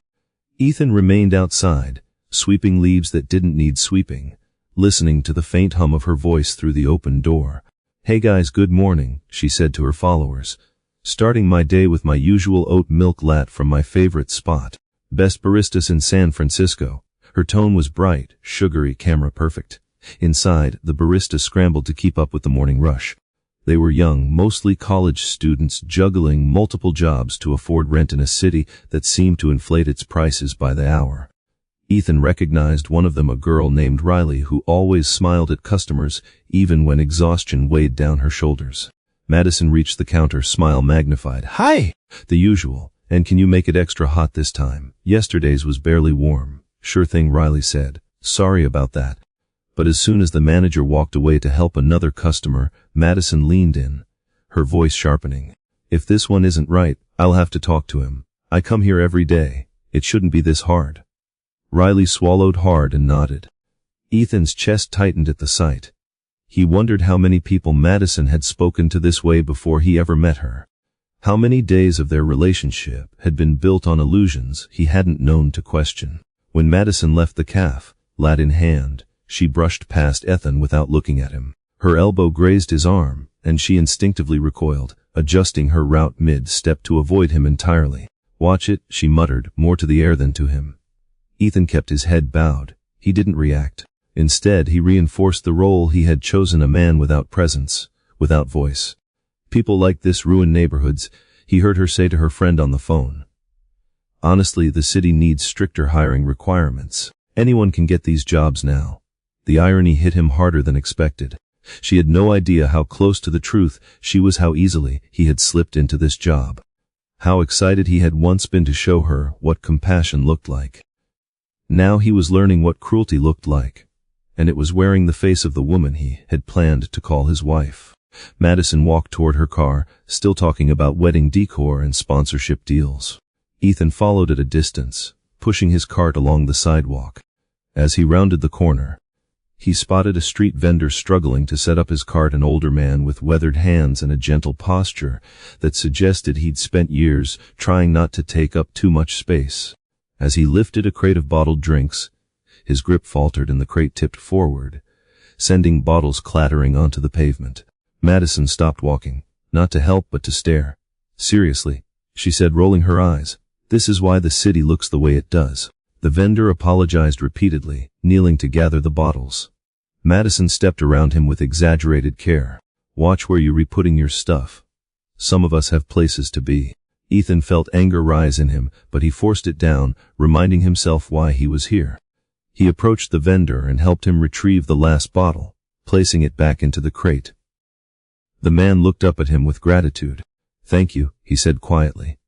Ethan remained outside, sweeping leaves that didn't need sweeping, listening to the faint hum of her voice through the open door. "Hey guys, good morning," she said to her followers. "Starting my day with my usual oat milk latte from my favorite spot. Best baristas in San Francisco." Her tone was bright, sugary, camera perfect. Inside, the barista scrambled to keep up with the morning rush. They were young, mostly college students juggling multiple jobs to afford rent in a city that seemed to inflate its prices by the hour. Ethan recognized one of them, a girl named Riley who always smiled at customers even when exhaustion weighed down her shoulders. Madison reached the counter, smile magnified. "Hi!" "The usual. And can you make it extra hot this time? Yesterday's was barely warm." "Sure thing," Riley said. "Sorry about that." But as soon as the manager walked away to help another customer, Madison leaned in, her voice sharpening. "If this one isn't right, I'll have to talk to him. I come here every day. It shouldn't be this hard." Riley swallowed hard and nodded. Ethan's chest tightened at the sight. He wondered how many people Madison had spoken to this way before he ever met her. How many days of their relationship had been built on illusions he hadn't known to question. When Madison left the cafe, lat in hand, she brushed past Ethan without looking at him. Her elbow grazed his arm, and she instinctively recoiled, adjusting her route mid-step to avoid him entirely. "Watch it," she muttered, more to the air than to him. Ethan kept his head bowed. He didn't react. Instead, he reinforced the role he had chosen: a man without presence, without voice. "People like this ruin neighborhoods," he heard her say to her friend on the phone. "Honestly, the city needs stricter hiring requirements. Anyone can get these jobs now." The irony hit him harder than expected. She had no idea how close to the truth she was, how easily he had slipped into this job. How excited he had once been to show her what compassion looked like. Now he was learning what cruelty looked like, and it was wearing the face of the woman he had planned to call his wife. Madison walked toward her car, still talking about wedding decor and sponsorship deals. Ethan followed at a distance, pushing his cart along the sidewalk. As he rounded the corner, he spotted a street vendor struggling to set up his cart, an older man with weathered hands and a gentle posture that suggested he'd spent years trying not to take up too much space. As he lifted a crate of bottled drinks, his grip faltered and the crate tipped forward, sending bottles clattering onto the pavement. Madison stopped walking, not to help but to stare. "Seriously," she said, rolling her eyes. "This is why the city looks the way it does." The vendor apologized repeatedly, kneeling to gather the bottles. Madison stepped around him with exaggerated care. "Watch where you're putting your stuff. Some of us have places to be." Ethan felt anger rise in him, but he forced it down, reminding himself why he was here. He approached the vendor and helped him retrieve the last bottle, placing it back into the crate. The man looked up at him with gratitude. "Thank you," he said quietly.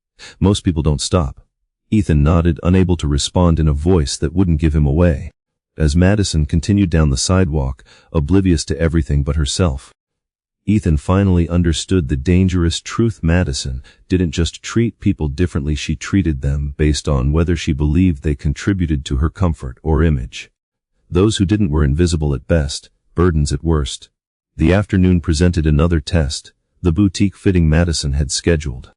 "Most people don't stop." Ethan nodded, unable to respond in a voice that wouldn't give him away. As Madison continued down the sidewalk, oblivious to everything but herself, Ethan finally understood the dangerous truth. Madison didn't just treat people differently, she treated them based on whether she believed they contributed to her comfort or image. Those who didn't were invisible at best, burdens at worst. The afternoon presented another test, the boutique fitting Madison had scheduled.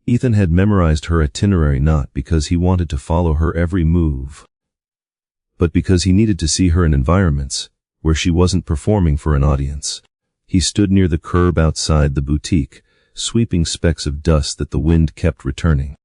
Ethan had memorized her itinerary not because he wanted to follow her every move, but because he needed to see her in environments where she wasn't performing for an audience. He stood near the curb outside the boutique, sweeping specks of dust that the wind kept returning.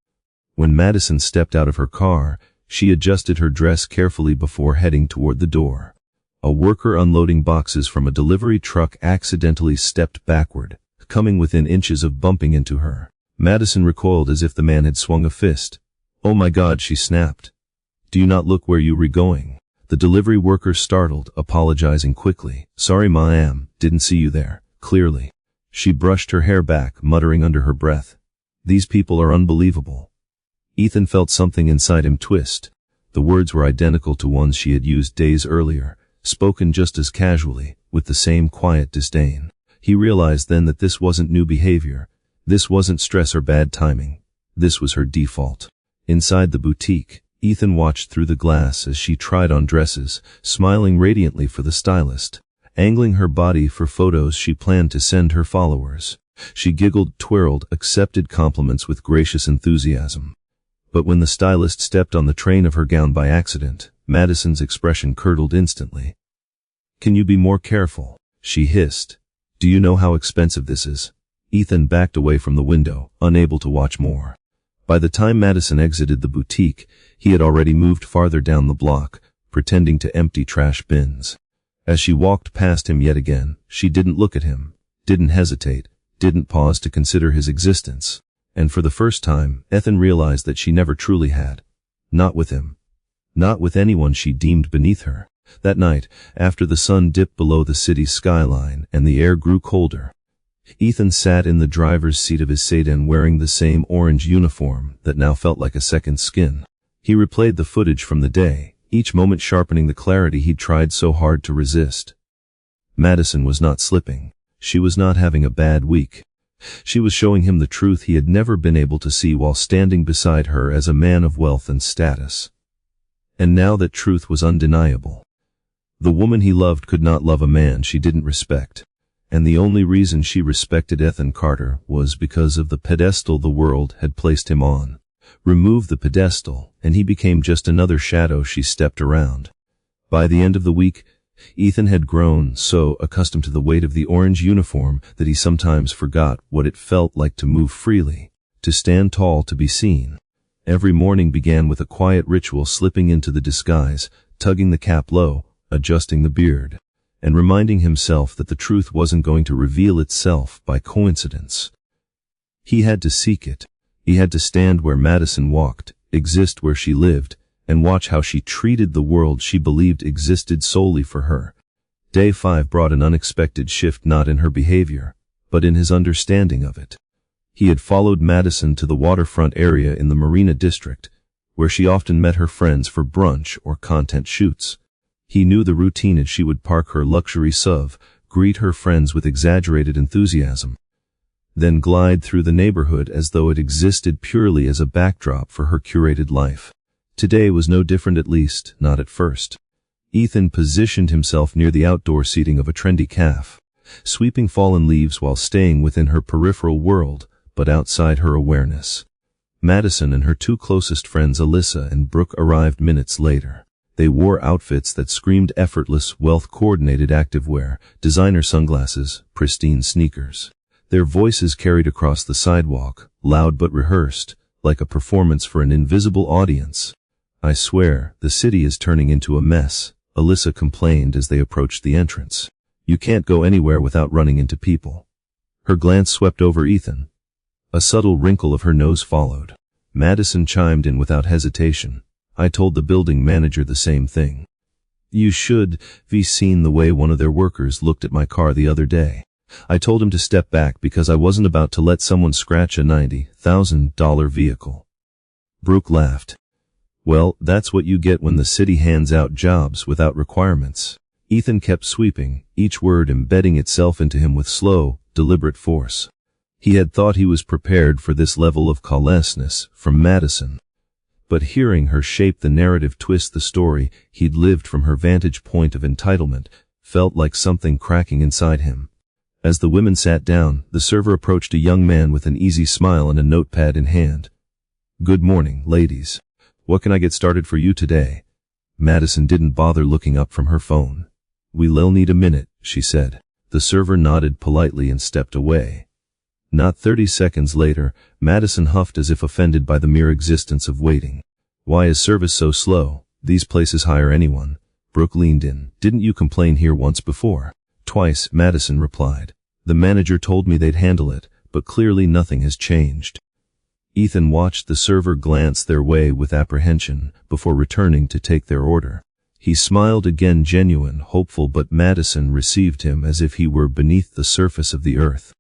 When Madison stepped out of her car, she adjusted her dress carefully before heading toward the door. A worker unloading boxes from a delivery truck accidentally stepped backward, coming within inches of bumping into her. Madison recoiled as if the man had swung a fist. "Oh my God," she snapped. "Do you not look where you were going?" The delivery worker startled, apologizing quickly. "Sorry ma'am, didn't see you there, clearly." She brushed her hair back, muttering under her breath, "These people are unbelievable." Ethan felt something inside him twist. The words were identical to ones she had used days earlier, spoken just as casually, with the same quiet disdain. He realized then that this wasn't new behavior. This wasn't stress or bad timing. This was her default. Inside the boutique, Ethan watched through the glass as she tried on dresses, smiling radiantly for the stylist, angling her body for photos she planned to send her followers. She giggled, twirled, accepted compliments with gracious enthusiasm. But when the stylist stepped on the train of her gown by accident, Madison's expression curdled instantly. "Can you be more careful?" she hissed. "Do you know how expensive this is?" Ethan backed away from the window, unable to watch more. By the time Madison exited the boutique, he had already moved farther down the block, pretending to empty trash bins. As she walked past him yet again, she didn't look at him, didn't hesitate, didn't pause to consider his existence. And for the first time, Ethan realized that she never truly had. Not with him. Not with anyone she deemed beneath her. That night, after the sun dipped below the city's skyline and the air grew colder, Ethan sat in the driver's seat of his sedan wearing the same orange uniform that now felt like a second skin. He replayed the footage from the day, each moment sharpening the clarity he'd tried so hard to resist. Madison was not slipping. She was not having a bad week. She was showing him the truth he had never been able to see while standing beside her as a man of wealth and status. And now that truth was undeniable. The woman he loved could not love a man she didn't respect. And the only reason she respected Ethan Carter was because of the pedestal the world had placed him on. Remove the pedestal, and he became just another shadow she stepped around. By the end of the week, Ethan had grown so accustomed to the weight of the orange uniform that he sometimes forgot what it felt like to move freely, to stand tall, to be seen. Every morning began with a quiet ritual, slipping into the disguise, tugging the cap low, adjusting the beard, and reminding himself that the truth wasn't going to reveal itself by coincidence. He had to seek it. He had to stand where Madison walked, exist where she lived, and watch how she treated the world she believed existed solely for her. Day 5 brought an unexpected shift, not in her behavior, but in his understanding of it. He had followed Madison to the waterfront area in the Marina District, where she often met her friends for brunch or content shoots. He knew the routine as she would park her luxury SUV, greet her friends with exaggerated enthusiasm, then glide through the neighborhood as though it existed purely as a backdrop for her curated life. Today was no different, at least, not at first. Ethan positioned himself near the outdoor seating of a trendy cafe, sweeping fallen leaves while staying within her peripheral world, but outside her awareness. Madison and her two closest friends, Alyssa and Brooke, arrived minutes later. They wore outfits that screamed effortless, wealth-coordinated activewear, designer sunglasses, pristine sneakers. Their voices carried across the sidewalk, loud but rehearsed, like a performance for an invisible audience. "I swear, the city is turning into a mess," Alyssa complained as they approached the entrance. "You can't go anywhere without running into people." Her glance swept over Ethan. A subtle wrinkle of her nose followed. Madison chimed in without hesitation. "I told the building manager the same thing. You should have seen the way one of their workers looked at my car the other day. I told him to step back because I wasn't about to let someone scratch a $90,000 vehicle." Brooke laughed. "Well, that's what you get when the city hands out jobs without requirements." Ethan kept sweeping, each word embedding itself into him with slow, deliberate force. He had thought he was prepared for this level of callousness from Madison. But hearing her shape the narrative, twist the story he'd lived from her vantage point of entitlement, felt like something cracking inside him. As the women sat down, the server approached a young man with an easy smile and a notepad in hand. "Good morning, ladies. What can I get started for you today?" Madison didn't bother looking up from her phone. "We'll need a minute," she said. The server nodded politely and stepped away. Not 30 seconds later, Madison huffed as if offended by the mere existence of waiting. "Why is service so slow? These places hire anyone." Brooke leaned in. "Didn't you complain here once before?" "Twice," Madison replied. "The manager told me they'd handle it, but clearly nothing has changed." Ethan watched the server glance their way with apprehension before returning to take their order. He smiled again, genuine, hopeful, but Madison received him as if he were beneath the surface of the earth.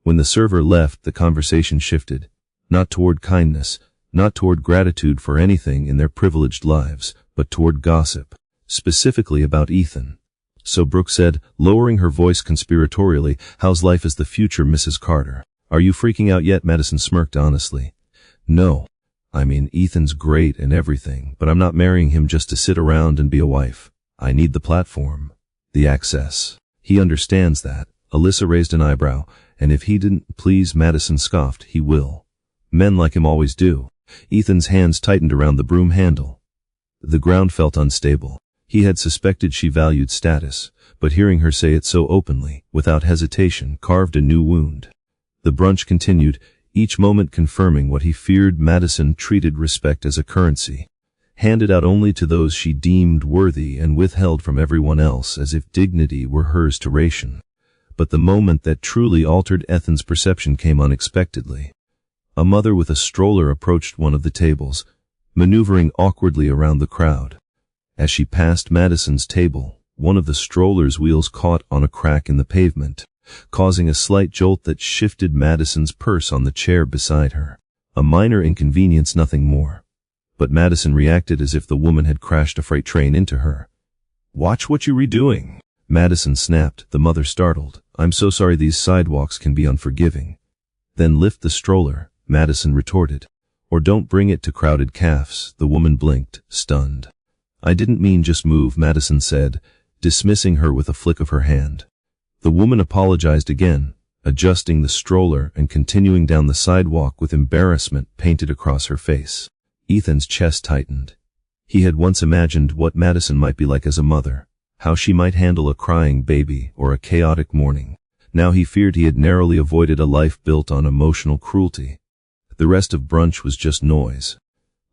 When the server left, the conversation shifted. Not toward kindness, not toward gratitude for anything in their privileged lives, but toward gossip, specifically about Ethan. "So," Brooke said, lowering her voice conspiratorially, "how's life as the future Mrs. Carter? Are you freaking out yet?" Madison smirked honestly. "No. I mean, Ethan's great and everything, but I'm not marrying him just to sit around and be a wife. I need the platform, the access. He understands that." Alyssa raised an eyebrow. "And if he didn't," "Please," Madison scoffed, "he will. Men like him always do." Ethan's hands tightened around the broom handle. The ground felt unstable. He had suspected she valued status, but hearing her say it so openly, without hesitation, carved a new wound. The brunch continued, each moment confirming what he feared. Madison treated respect as a currency, handed out only to those she deemed worthy and withheld from everyone else as if dignity were hers to ration. But the moment that truly altered Ethan's perception came unexpectedly. A mother with a stroller approached one of the tables, maneuvering awkwardly around the crowd. As she passed Madison's table, one of the stroller's wheels caught on a crack in the pavement, causing a slight jolt that shifted Madison's purse on the chair beside her. A minor inconvenience, nothing more. But Madison reacted as if the woman had crashed a freight train into her. "Watch what you're redoing," Madison snapped, the mother startled. "I'm so sorry, these sidewalks can be unforgiving." "Then lift the stroller," Madison retorted. "Or don't bring it to crowded cafes." The woman blinked, stunned. "I didn't mean just move," Madison said, dismissing her with a flick of her hand. The woman apologized again, adjusting the stroller and continuing down the sidewalk with embarrassment painted across her face. Ethan's chest tightened. He had once imagined what Madison might be like as a mother, how she might handle a crying baby or a chaotic morning. Now he feared he had narrowly avoided a life built on emotional cruelty. The rest of brunch was just noise.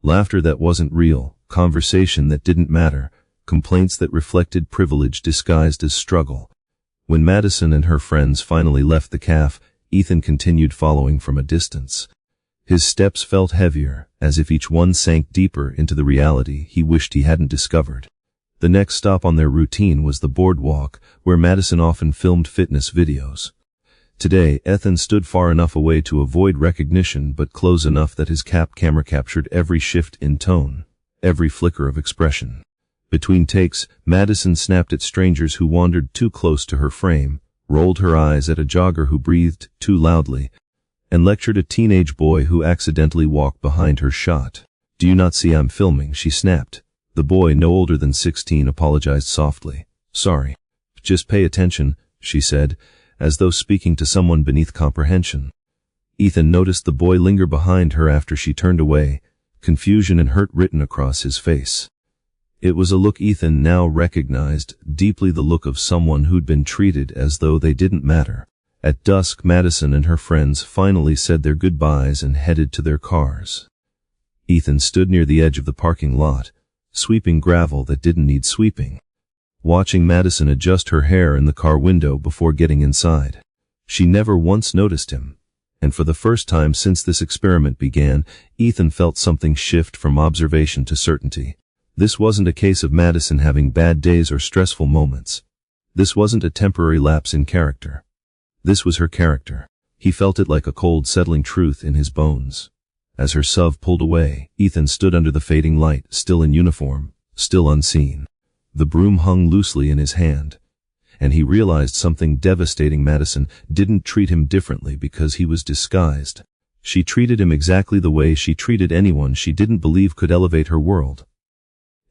Laughter that wasn't real, conversation that didn't matter, complaints that reflected privilege disguised as struggle. When Madison and her friends finally left the cafe, Ethan continued following from a distance. His steps felt heavier, as if each one sank deeper into the reality he wished he hadn't discovered. The next stop on their routine was the boardwalk, where Madison often filmed fitness videos. Today, Ethan stood far enough away to avoid recognition but close enough that his camera captured every shift in tone, every flicker of expression. Between takes, Madison snapped at strangers who wandered too close to her frame, rolled her eyes at a jogger who breathed too loudly, and lectured a teenage boy who accidentally walked behind her shot. "Do you not see I'm filming?" she snapped. The boy, no older than 16, apologized softly. "Sorry. Just pay attention," she said, as though speaking to someone beneath comprehension. Ethan noticed the boy linger behind her after she turned away, confusion and hurt written across his face. It was a look Ethan now recognized, deeply the look of someone who'd been treated as though they didn't matter. At dusk, Madison and her friends finally said their goodbyes and headed to their cars. Ethan stood near the edge of the parking lot, sweeping gravel that didn't need sweeping, watching Madison adjust her hair in the car window before getting inside. She never once noticed him, and for the first time since this experiment began, Ethan felt something shift from observation to certainty. This wasn't a case of Madison having bad days or stressful moments. This wasn't a temporary lapse in character. This was her character. He felt it like a cold, settling truth in his bones. As her SUV pulled away, Ethan stood under the fading light, still in uniform, still unseen. The broom hung loosely in his hand, and he realized something devastating. Madison didn't treat him differently because he was disguised. She treated him exactly the way she treated anyone she didn't believe could elevate her world.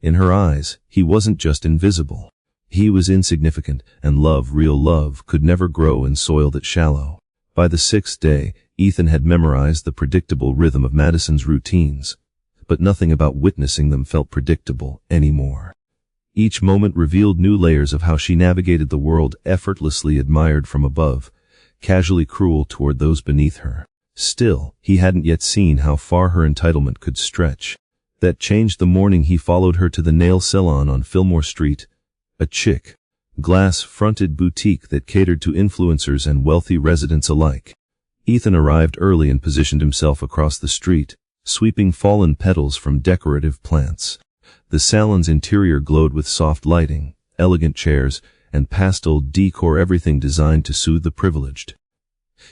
In her eyes, he wasn't just invisible. He was insignificant, and love, real love, could never grow in soil that shallow. By the 6th day, Ethan had memorized the predictable rhythm of Madison's routines, but nothing about witnessing them felt predictable anymore. Each moment revealed new layers of how she navigated the world, effortlessly admired from above, casually cruel toward those beneath her. Still, he hadn't yet seen how far her entitlement could stretch. That changed the morning he followed her to the nail salon on Fillmore Street, a chic, glass-fronted boutique that catered to influencers and wealthy residents alike. Ethan arrived early and positioned himself across the street, sweeping fallen petals from decorative plants. The salon's interior glowed with soft lighting, elegant chairs, and pastel decor, everything designed to soothe the privileged.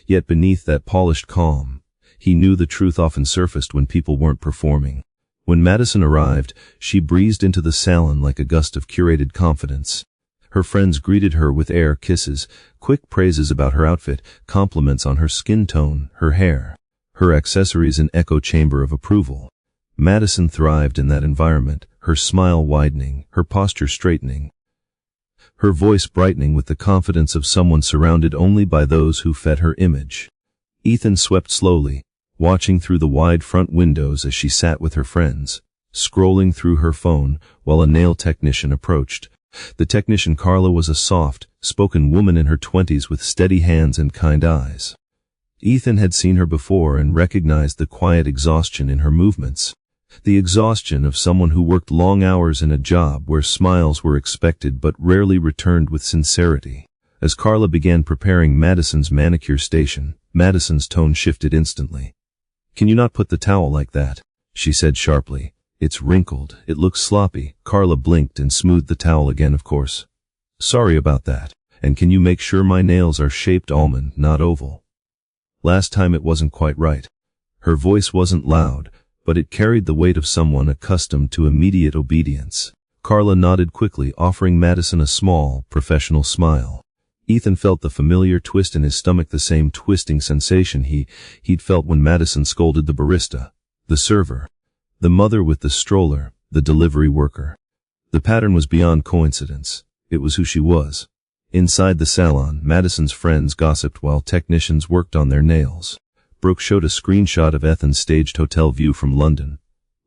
Yet beneath that polished calm, he knew the truth often surfaced when people weren't performing. When Madison arrived, she breezed into the salon like a gust of curated confidence. Her friends greeted her with air kisses, quick praises about her outfit, compliments on her skin tone, her hair, her accessories, an echo chamber of approval. Madison thrived in that environment, her smile widening, her posture straightening, her voice brightening with the confidence of someone surrounded only by those who fed her image. Ethan swept slowly, watching through the wide front windows as she sat with her friends, scrolling through her phone while a nail technician approached. The technician, Carla, was a soft-spoken woman in her 20s with steady hands and kind eyes. Ethan had seen her before and recognized the quiet exhaustion in her movements. The exhaustion of someone who worked long hours in a job where smiles were expected but rarely returned with sincerity. As Carla began preparing Madison's manicure station, Madison's tone shifted instantly. "Can you not put the towel like that?" she said sharply. "It's wrinkled, it looks sloppy." Carla blinked and smoothed the towel again. "Of course. Sorry about that. And can you make sure my nails are shaped almond, not oval? Last time it wasn't quite right." Her voice wasn't loud, but it carried the weight of someone accustomed to immediate obedience. Carla nodded quickly, offering Madison a small, professional smile. Ethan felt the familiar twist in his stomach, the same twisting sensation he'd felt when Madison scolded the barista, the server, the mother with the stroller, the delivery worker. The pattern was beyond coincidence. It was who she was. Inside the salon, Madison's friends gossiped while technicians worked on their nails. Brooke showed a screenshot of Ethan's staged hotel view from London.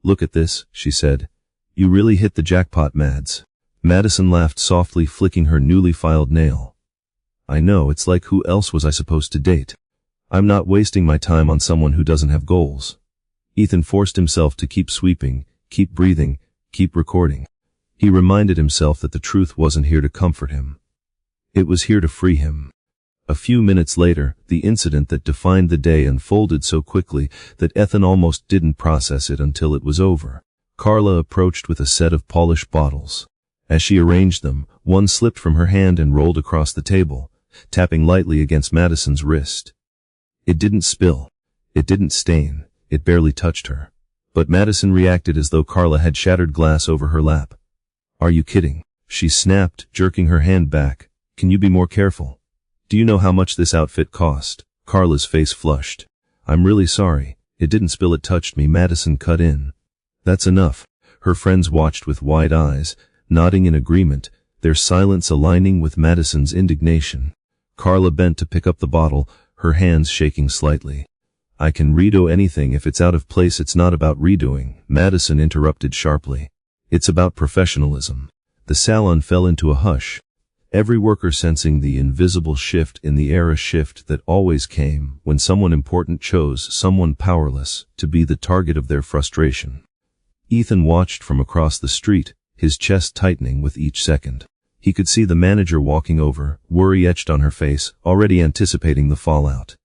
"Look at this," she said. "You really hit the jackpot, Mads." Madison laughed softly, flicking her newly filed nail. "I know, it's like, who else was I supposed to date? I'm not wasting my time on someone who doesn't have goals." Ethan forced himself to keep sweeping, keep breathing, keep recording. He reminded himself that the truth wasn't here to comfort him. It was here to free him. A few minutes later, the incident that defined the day unfolded so quickly that Ethan almost didn't process it until it was over. Carla approached with a set of polished bottles. As she arranged them, one slipped from her hand and rolled across the table, tapping lightly against Madison's wrist. It didn't spill. It didn't stain. It barely touched her. But Madison reacted as though Carla had shattered glass over her lap. "Are you kidding?" she snapped, jerking her hand back. "Can you be more careful? Do you know how much this outfit cost?" Carla's face flushed. "I'm really sorry. It didn't spill, it touched me," Madison cut in. "That's enough." Her friends watched with wide eyes, nodding in agreement, their silence aligning with Madison's indignation. Carla bent to pick up the bottle, her hands shaking slightly. "I can redo anything if it's out of place." "It's not about redoing," Madison interrupted sharply. "It's about professionalism." The salon fell into a hush, every worker sensing the invisible shift in the air, a shift that always came when someone important chose someone powerless to be the target of their frustration. Ethan watched from across the street, his chest tightening with each second. He could see the manager walking over, worry etched on her face, already anticipating the fallout.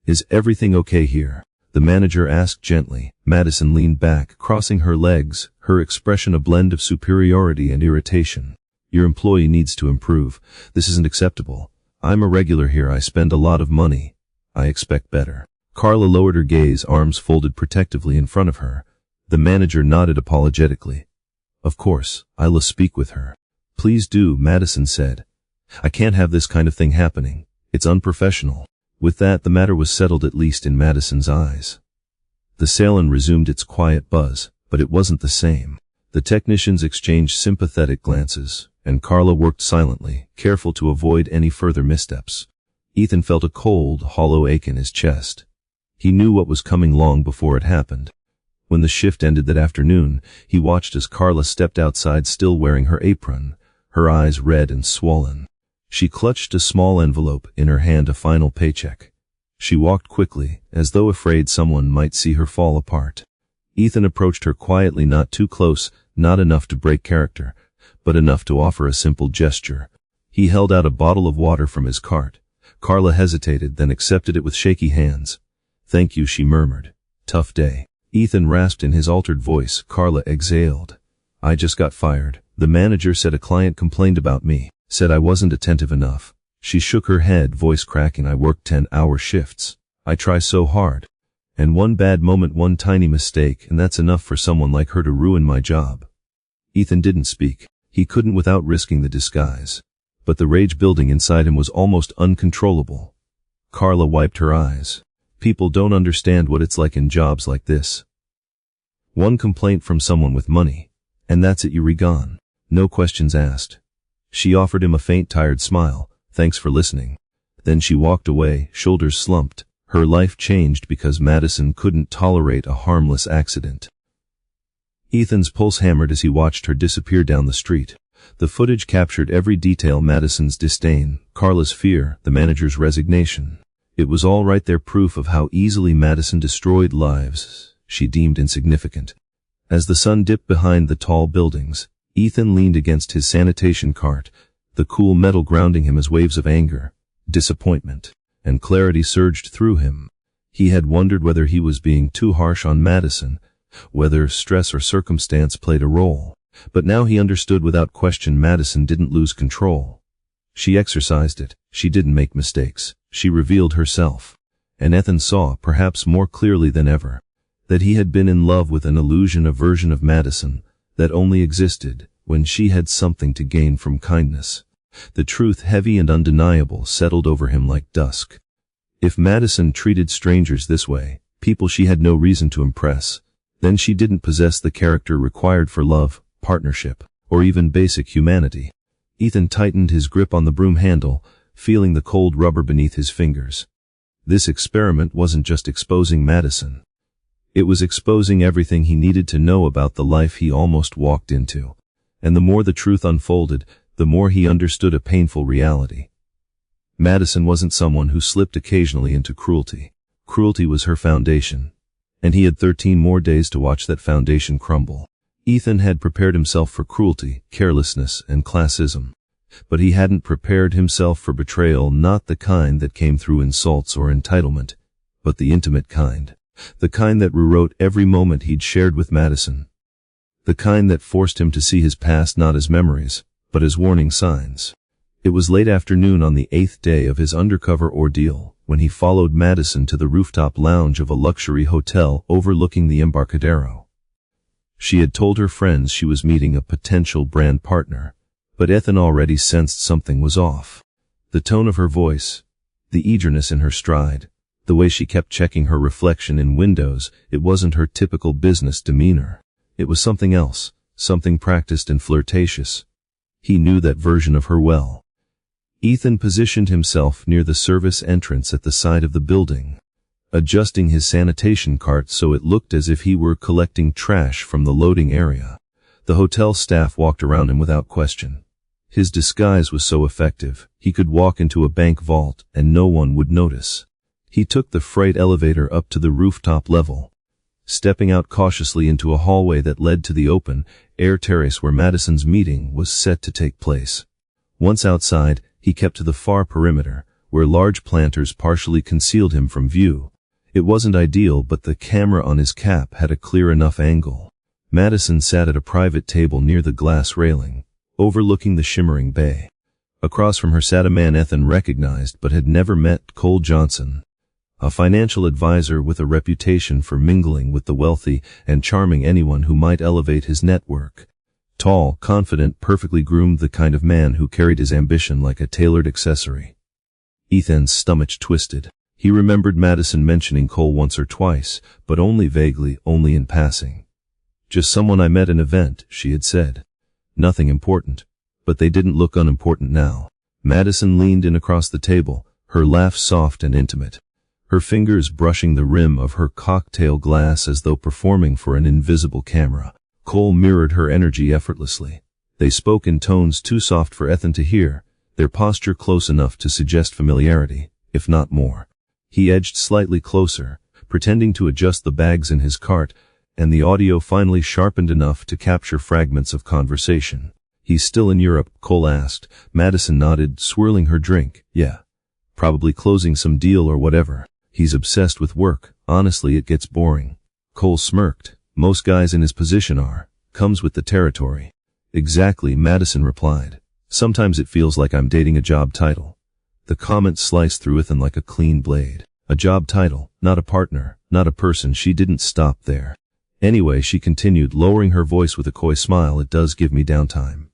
"Is everything okay here?" the manager asked gently. Madison leaned back, crossing her legs, her expression a blend of superiority and irritation. "Your employee needs to improve. This isn't acceptable. I'm a regular here. I spend a lot of money. I expect better." Carla lowered her gaze, arms folded protectively in front of her. The manager nodded apologetically. "Of course, I'll speak with her." "Please do," Madison said. "I can't have this kind of thing happening. It's unprofessional." With that, the matter was settled, at least in Madison's eyes. The salon resumed its quiet buzz, but it wasn't the same. The technicians exchanged sympathetic glances, and Carla worked silently, careful to avoid any further missteps. Ethan felt a cold, hollow ache in his chest. He knew what was coming long before it happened. When the shift ended that afternoon, he watched as Carla stepped outside still wearing her apron, her eyes red and swollen. She clutched a small envelope, in her hand a final paycheck. She walked quickly, as though afraid someone might see her fall apart. Ethan approached her quietly, not too close, not enough to break character, but enough to offer a simple gesture. He held out a bottle of water from his cart. Carla hesitated, then accepted it with shaky hands. "Thank you," she murmured. "Tough day." Ethan rasped in his altered voice. Carla exhaled. "I just got fired. The manager said a client complained about me, said I wasn't attentive enough." She shook her head, voice cracking. "I work 10-hour shifts. I try so hard. And one bad moment, one tiny mistake, and that's enough for someone like her to ruin my job." Ethan didn't speak. He couldn't without risking the disguise. But the rage building inside him was almost uncontrollable. Carla wiped her eyes. "People don't understand what it's like in jobs like this. One complaint from someone with money, and that's it, you're gone. No questions asked." She offered him a faint, tired smile. "Thanks for listening." Then she walked away, shoulders slumped. Her life changed because Madison couldn't tolerate a harmless accident. Ethan's pulse hammered as he watched her disappear down the street. The footage captured every detail: Madison's disdain, Carla's fear, the manager's resignation. It was all right there, proof of how easily Madison destroyed lives she deemed insignificant. As the sun dipped behind the tall buildings, Ethan leaned against his sanitation cart, the cool metal grounding him as waves of anger, disappointment, and clarity surged through him. He had wondered whether he was being too harsh on Madison, whether stress or circumstance played a role. But now he understood without question: Madison didn't lose control. She exercised it. She didn't make mistakes. She revealed herself. And Ethan saw, perhaps more clearly than ever, that he had been in love with an illusion, a version of Madison that only existed when she had something to gain from kindness. The truth, heavy and undeniable, settled over him like dusk. If Madison treated strangers this way, people she had no reason to impress, then she didn't possess the character required for love, partnership, or even basic humanity. Ethan tightened his grip on the broom handle, feeling the cold rubber beneath his fingers. This experiment wasn't just exposing Madison. It was exposing everything he needed to know about the life he almost walked into. And the more the truth unfolded, the more he understood a painful reality. Madison wasn't someone who slipped occasionally into cruelty. Cruelty was her foundation. And he had 13 more days to watch that foundation crumble. Ethan had prepared himself for cruelty, carelessness, and classism. But he hadn't prepared himself for betrayal, not the kind that came through insults or entitlement, but the intimate kind. The kind that rewrote every moment he'd shared with Madison. The kind that forced him to see his past not as memories, but as warning signs. It was late afternoon on the 8th day of his undercover ordeal when he followed Madison to the rooftop lounge of a luxury hotel overlooking the Embarcadero. She had told her friends she was meeting a potential brand partner, but Ethan already sensed something was off. The tone of her voice, the eagerness in her stride, the way she kept checking her reflection in windows, it wasn't her typical business demeanor. It was something else, something practiced and flirtatious. He knew that version of her well. Ethan positioned himself near the service entrance at the side of the building, adjusting his sanitation cart so it looked as if he were collecting trash from the loading area. The hotel staff walked around him without question. His disguise was so effective, he could walk into a bank vault and no one would notice. He took the freight elevator up to the rooftop level, stepping out cautiously into a hallway that led to the open air terrace where Madison's meeting was set to take place. Once outside, he kept to the far perimeter, where large planters partially concealed him from view. It wasn't ideal, but the camera on his cap had a clear enough angle. Madison sat at a private table near the glass railing, overlooking the shimmering bay. Across from her sat a man Ethan recognized but had never met, Cole Johnson, a financial advisor with a reputation for mingling with the wealthy and charming anyone who might elevate his network. Tall, confident, perfectly groomed, the kind of man who carried his ambition like a tailored accessory. Ethan's stomach twisted. He remembered Madison mentioning Cole once or twice, but only vaguely, only in passing. "Just someone I met at an event," she had said. "Nothing important." But they didn't look unimportant now. Madison leaned in across the table, her laugh soft and intimate, her fingers brushing the rim of her cocktail glass as though performing for an invisible camera. Cole mirrored her energy effortlessly. They spoke in tones too soft for Ethan to hear, their posture close enough to suggest familiarity, if not more. He edged slightly closer, pretending to adjust the bags in his cart, and the audio finally sharpened enough to capture fragments of conversation. "He's still in Europe?" Cole asked. Madison nodded, swirling her drink. "Yeah. Probably closing some deal or whatever. He's obsessed with work. Honestly, it gets boring." Cole smirked. "Most guys in his position are. Comes with the territory." "Exactly," Madison replied. "Sometimes it feels like I'm dating a job title." The comment sliced through Ethan like a clean blade. A job title, not a partner, not a person. She didn't stop there. "Anyway," she continued, lowering her voice with a coy smile, "it does give me downtime."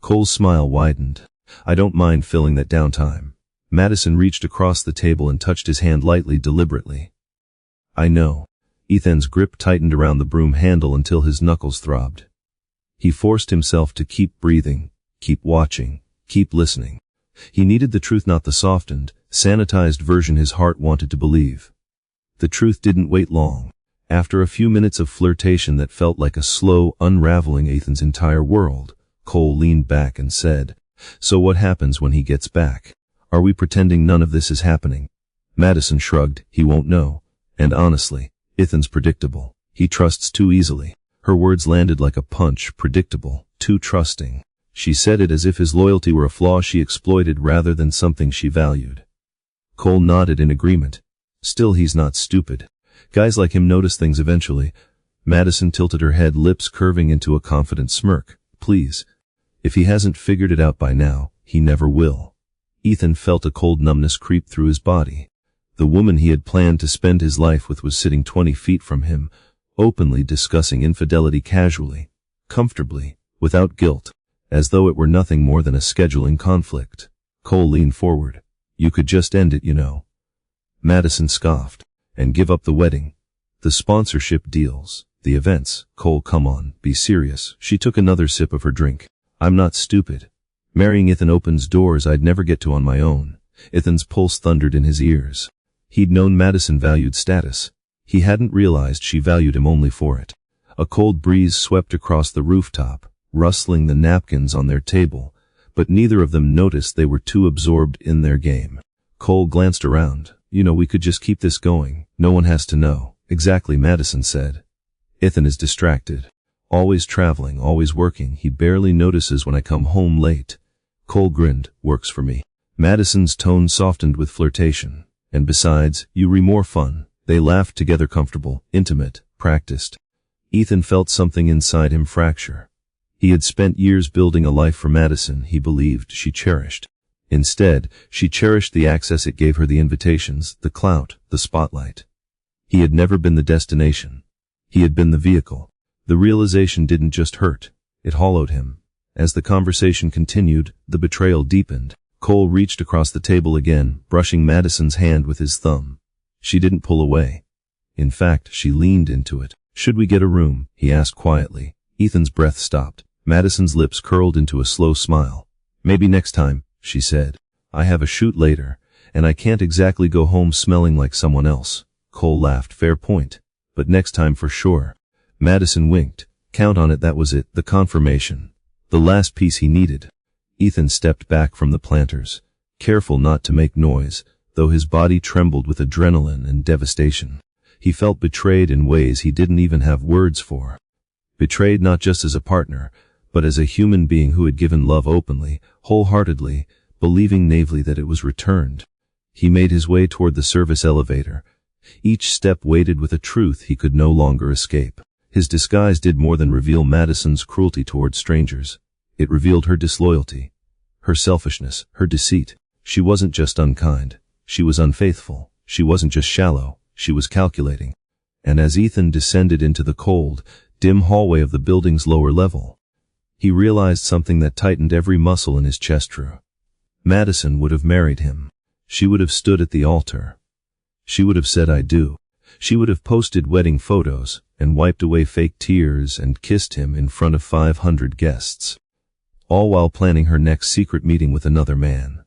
Cole's smile widened. "I don't mind filling that downtime." Madison reached across the table and touched his hand lightly, deliberately. "I know." Ethan's grip tightened around the broom handle until his knuckles throbbed. He forced himself to keep breathing, keep watching, keep listening. He needed the truth, not the softened, sanitized version his heart wanted to believe. The truth didn't wait long. After a few minutes of flirtation that felt like a slow unraveling Ethan's entire world, Cole leaned back and said, "So what happens when he gets back? Are we pretending none of this is happening?" Madison shrugged. "He won't know. And honestly, Ethan's predictable. He trusts too easily." Her words landed like a punch. Predictable, too trusting. She said it as if his loyalty were a flaw she exploited rather than something she valued. Cole nodded in agreement. "Still, he's not stupid. Guys like him notice things eventually." Madison tilted her head, lips curving into a confident smirk. "Please. If he hasn't figured it out by now, he never will." Ethan felt a cold numbness creep through his body. The woman he had planned to spend his life with was sitting 20 feet from him, openly discussing infidelity casually, comfortably, without guilt, as though it were nothing more than a scheduling conflict. Cole leaned forward. "You could just end it, you know." Madison scoffed. "And give up the wedding, the sponsorship deals, the events." "Cole, come on, be serious." She took another sip of her drink. "I'm not stupid. Marrying Ethan opens doors I'd never get to on my own." Ethan's pulse thundered in his ears. He'd known Madison valued status. He hadn't realized she valued him only for it. A cold breeze swept across the rooftop, rustling the napkins on their table, but neither of them noticed. They were too absorbed in their game. Cole glanced around. "You know, we could just keep this going. No one has to know." "Exactly," Madison said. "Ethan is distracted. Always traveling, always working. He barely notices when I come home late." Cole grinned. "Works for me." Madison's tone softened with flirtation. "And besides, you're more fun." They laughed together, comfortable, intimate, practiced. Ethan felt something inside him fracture. He had spent years building a life for Madison he believed she cherished. Instead, she cherished the access it gave her, the invitations, the clout, the spotlight. He had never been the destination. He had been the vehicle. The realization didn't just hurt, it hollowed him. As the conversation continued, the betrayal deepened. Cole reached across the table again, brushing Madison's hand with his thumb. She didn't pull away. In fact, she leaned into it. "Should we get a room?" he asked quietly. Ethan's breath stopped. Madison's lips curled into a slow smile. "Maybe next time," she said. "I have a shoot later, and I can't exactly go home smelling like someone else." Cole laughed. "Fair point. But next time for sure." Madison winked. "Count on it." That was it, the confirmation. The last piece he needed. Ethan stepped back from the planters, careful not to make noise, though his body trembled with adrenaline and devastation. He felt betrayed in ways he didn't even have words for. Betrayed not just as a partner, but as a human being who had given love openly, wholeheartedly, believing naively that it was returned. He made his way toward the service elevator. Each step weighted with a truth he could no longer escape. His disguise did more than reveal Madison's cruelty toward strangers. It revealed her disloyalty, her selfishness, her deceit. She wasn't just unkind. She was unfaithful. She wasn't just shallow. She was calculating. And as Ethan descended into the cold, dim hallway of the building's lower level, he realized something that tightened every muscle in his chest. True. Madison would have married him. She would have stood at the altar. She would have said, "I do." She would have posted wedding photos and wiped away fake tears and kissed him in front of 500 guests. all while planning her next secret meeting with another man.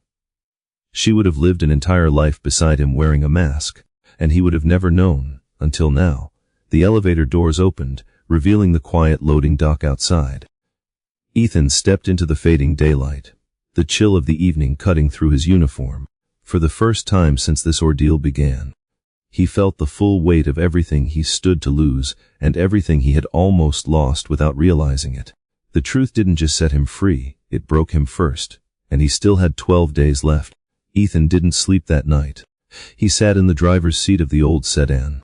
She would have lived an entire life beside him wearing a mask, and he would have never known, until now. The elevator doors opened, revealing the quiet loading dock outside. Ethan stepped into the fading daylight, the chill of the evening cutting through his uniform. For the first time since this ordeal began, he felt the full weight of everything he stood to lose and everything he had almost lost without realizing it. The truth didn't just set him free, it broke him first, and he still had 12 days left. Ethan didn't sleep that night. He sat in the driver's seat of the old sedan,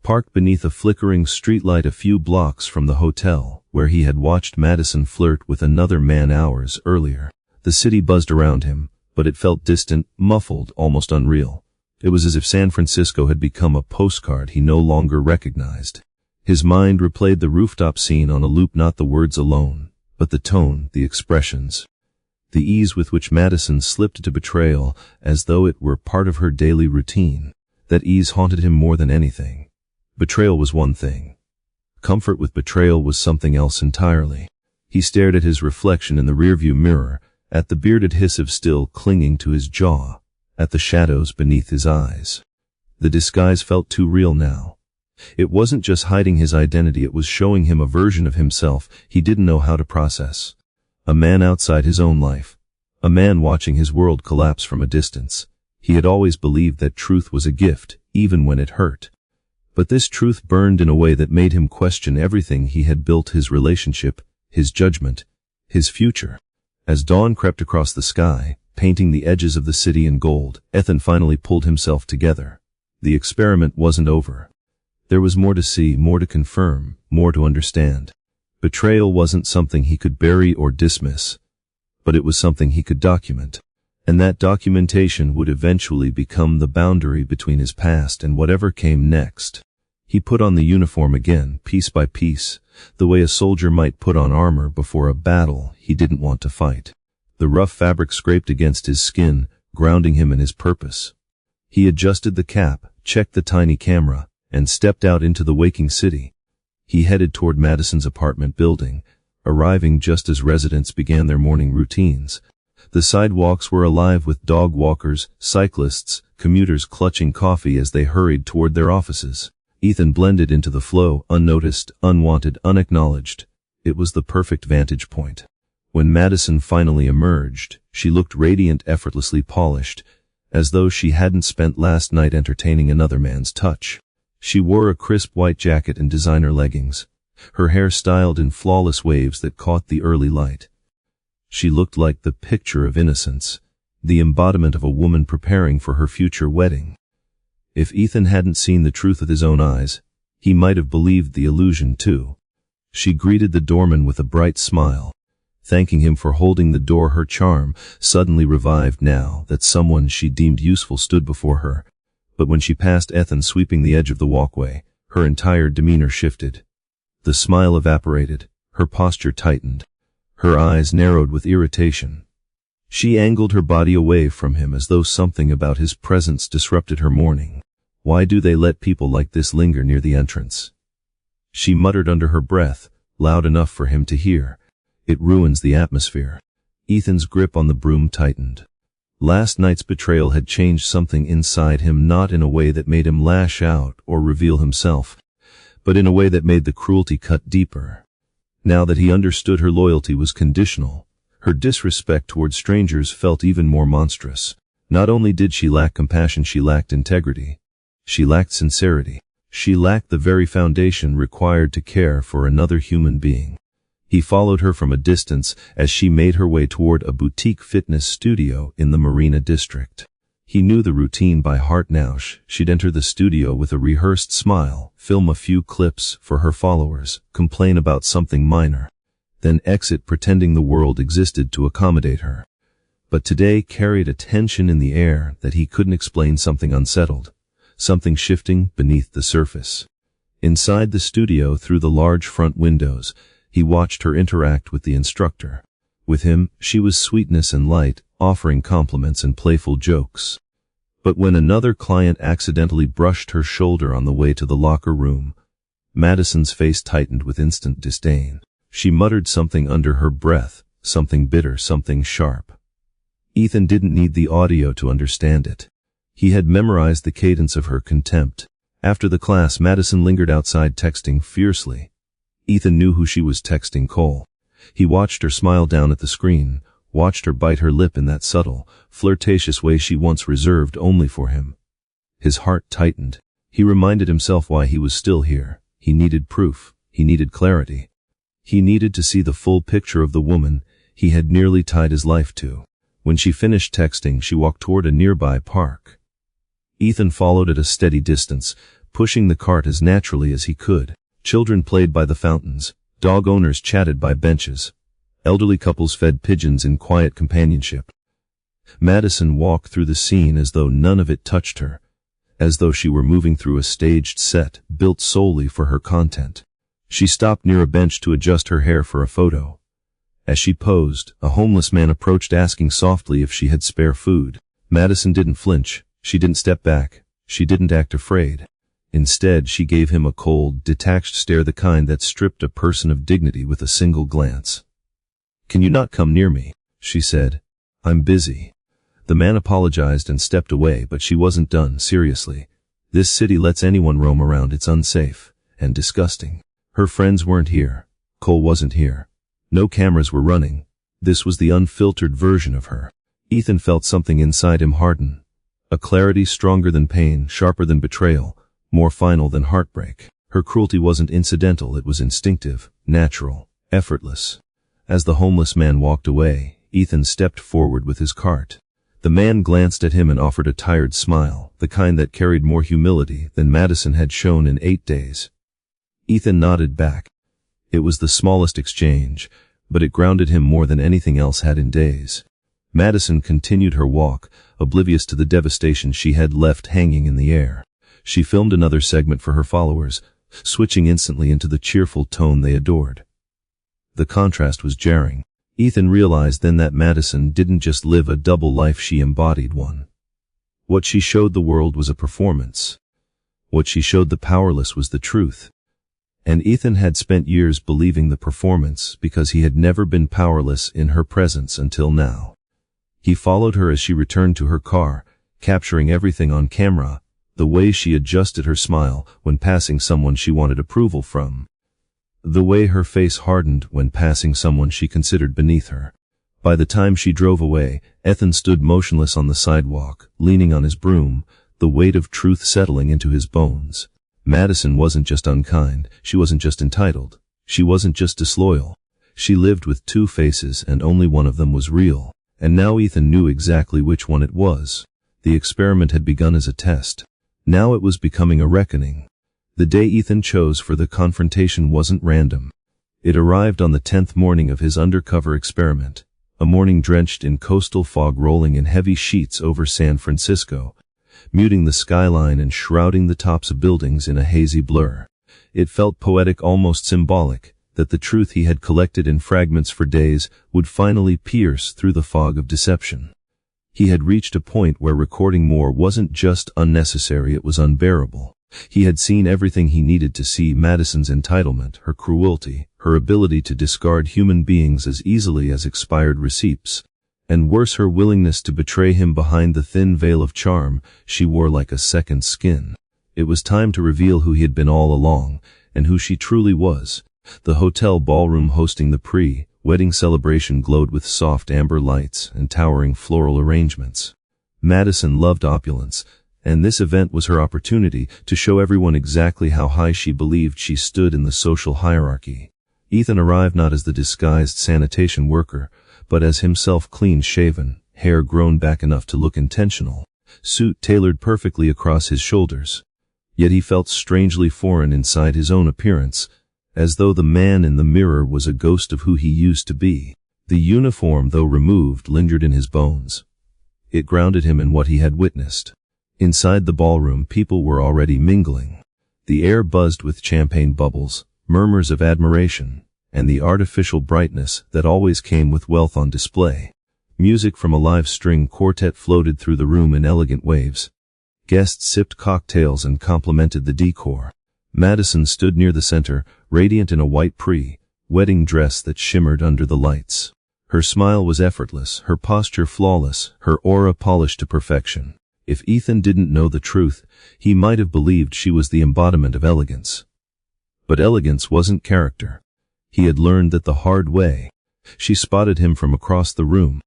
parked beneath a flickering streetlight a few blocks from the hotel where he had watched Madison flirt with another man hours earlier. The city buzzed around him, but it felt distant, muffled, almost unreal. It was as if San Francisco had become a postcard he no longer recognized. His mind replayed the rooftop scene on a loop, not the words alone, but the tone, the expressions. The ease with which Madison slipped into betrayal as though it were part of her daily routine. That ease haunted him more than anything. Betrayal was one thing. Comfort with betrayal was something else entirely. He stared at his reflection in the rearview mirror, at the bearded hiss still clinging to his jaw, at the shadows beneath his eyes. The disguise felt too real now. It wasn't just hiding his identity, it was showing him a version of himself he didn't know how to process. A man outside his own life. A man watching his world collapse from a distance. He had always believed that truth was a gift, even when it hurt. But this truth burned in a way that made him question everything he had built: his relationship, his judgment, his future. As dawn crept across the sky, painting the edges of the city in gold, Ethan finally pulled himself together. The experiment wasn't over. There was more to see, more to confirm, more to understand. Betrayal wasn't something he could bury or dismiss, but it was something he could document. And that documentation would eventually become the boundary between his past and whatever came next. He put on the uniform again, piece by piece, the way a soldier might put on armor before a battle he didn't want to fight. The rough fabric scraped against his skin, grounding him in his purpose. He adjusted the cap, checked the tiny camera, and stepped out into the waking city. He headed toward Madison's apartment building, arriving just as residents began their morning routines. The sidewalks were alive with dog walkers, cyclists, commuters clutching coffee as they hurried toward their offices. Ethan blended into the flow, unnoticed, unwanted, unacknowledged. It was the perfect vantage point. When Madison finally emerged, she looked radiant, effortlessly polished, as though she hadn't spent last night entertaining another man's touch. She wore a crisp white jacket and designer leggings, her hair styled in flawless waves that caught the early light. She looked like the picture of innocence, the embodiment of a woman preparing for her future wedding. If Ethan hadn't seen the truth with his own eyes, he might have believed the illusion too. She greeted the doorman with a bright smile, thanking him for holding the door. Her charm suddenly revived now that someone she deemed useful stood before her. But when she passed Ethan sweeping the edge of the walkway, her entire demeanor shifted. The smile evaporated, her posture tightened, her eyes narrowed with irritation. She angled her body away from him as though something about his presence disrupted her morning. Why do they let people like this linger near the entrance? She muttered under her breath, loud enough for him to hear. It ruins the atmosphere. Ethan's grip on the broom tightened. Last night's betrayal had changed something inside him, not in a way that made him lash out or reveal himself, but in a way that made the cruelty cut deeper. Now that he understood her loyalty was conditional, her disrespect toward strangers felt even more monstrous. Not only did she lack compassion, she lacked integrity. She lacked sincerity. She lacked the very foundation required to care for another human being. He followed her from a distance as she made her way toward a boutique fitness studio in the Marina district. He knew the routine by heart now. She'd enter the studio with a rehearsed smile, film a few clips for her followers, complain about something minor, then exit pretending the world existed to accommodate her. But today carried a tension in the air that he couldn't explain, something unsettled, something shifting beneath the surface. Inside the studio, through the large front windows, he watched her interact with the instructor. With him, she was sweetness and light, offering compliments and playful jokes. But when another client accidentally brushed her shoulder on the way to the locker room, Madison's face tightened with instant disdain. She muttered something under her breath, something bitter, something sharp. Ethan didn't need the audio to understand it. He had memorized the cadence of her contempt. After the class, Madison lingered outside texting fiercely. Ethan knew who she was texting: Cole. He watched her smile down at the screen, watched her bite her lip in that subtle, flirtatious way she once reserved only for him. His heart tightened. He reminded himself why he was still here. He needed proof. He needed clarity. He needed to see the full picture of the woman he had nearly tied his life to. When she finished texting, she walked toward a nearby park. Ethan followed at a steady distance, pushing the cart as naturally as he could. Children played by the fountains. Dog owners chatted by benches. Elderly couples fed pigeons in quiet companionship. Madison walked through the scene as though none of it touched her, as though she were moving through a staged set built solely for her content. She stopped near a bench to adjust her hair for a photo. As she posed, a homeless man approached, asking softly if she had spare food. Madison didn't flinch. She didn't step back. She didn't act afraid. Instead, she gave him a cold, detached stare, the kind that stripped a person of dignity with a single glance. "Can you not come near me?" she said. "I'm busy." The man apologized and stepped away, but she wasn't done. "Seriously. This city lets anyone roam around. It's unsafe and disgusting." Her friends weren't here. Cole wasn't here. No cameras were running. This was the unfiltered version of her. Ethan felt something inside him harden. A clarity stronger than pain, sharper than betrayal, more final than heartbreak. Her cruelty wasn't incidental, it was instinctive, natural, effortless. As the homeless man walked away, Ethan stepped forward with his cart. The man glanced at him and offered a tired smile, the kind that carried more humility than Madison had shown in 8 days. Ethan nodded back. It was the smallest exchange, but it grounded him more than anything else had in days. Madison continued her walk, oblivious to the devastation she had left hanging in the air. She filmed another segment for her followers, switching instantly into the cheerful tone they adored. The contrast was jarring. Ethan realized then that Madison didn't just live a double life, she embodied one. What she showed the world was a performance. What she showed the powerless was the truth. And Ethan had spent years believing the performance because he had never been powerless in her presence until now. He followed her as she returned to her car, capturing everything on camera, the way she adjusted her smile when passing someone she wanted approval from, the way her face hardened when passing someone she considered beneath her. By the time she drove away, Ethan stood motionless on the sidewalk, leaning on his broom, the weight of truth settling into his bones. Madison wasn't just unkind, she wasn't just entitled, she wasn't just disloyal. She lived with two faces and only one of them was real. And now Ethan knew exactly which one it was. The experiment had begun as a test. Now it was becoming a reckoning. The day Ethan chose for the confrontation wasn't random. It arrived on the 10th morning of his undercover experiment, a morning drenched in coastal fog rolling in heavy sheets over San Francisco, muting the skyline and shrouding the tops of buildings in a hazy blur. It felt poetic, almost symbolic, that the truth he had collected in fragments for days would finally pierce through the fog of deception. He had reached a point where recording more wasn't just unnecessary, it was unbearable. He had seen everything he needed to see: Madison's entitlement, her cruelty, her ability to discard human beings as easily as expired receipts, and worse, her willingness to betray him behind the thin veil of charm she wore like a second skin. It was time to reveal who he had been all along, and who she truly was. The hotel ballroom hosting the pre-wedding celebration glowed with soft amber lights and towering floral arrangements. Madison loved opulence, and this event was her opportunity to show everyone exactly how high she believed she stood in the social hierarchy. Ethan arrived not as the disguised sanitation worker, but as himself, clean-shaven, hair grown back enough to look intentional, suit tailored perfectly across his shoulders. Yet he felt strangely foreign inside his own appearance, as though the man in the mirror was a ghost of who he used to be. The uniform, though removed, lingered in his bones. It grounded him in what he had witnessed. Inside the ballroom, people were already mingling. The air buzzed with champagne bubbles, murmurs of admiration, and the artificial brightness that always came with wealth on display. Music from a live string quartet floated through the room in elegant waves. Guests sipped cocktails and complimented the decor. Madison stood near the center, radiant in a white pre-wedding dress that shimmered under the lights. Her smile was effortless, her posture flawless, her aura polished to perfection. If Ethan didn't know the truth, he might have believed she was the embodiment of elegance. But elegance wasn't character. He had learned that the hard way. She spotted him from across the room.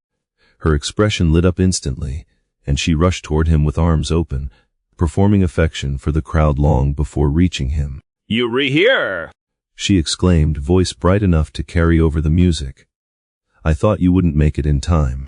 Her expression lit up instantly, and she rushed toward him with arms open, performing affection for the crowd long before reaching him. "You here?" she exclaimed, voice bright enough to carry over the music. "I thought you wouldn't make it in time."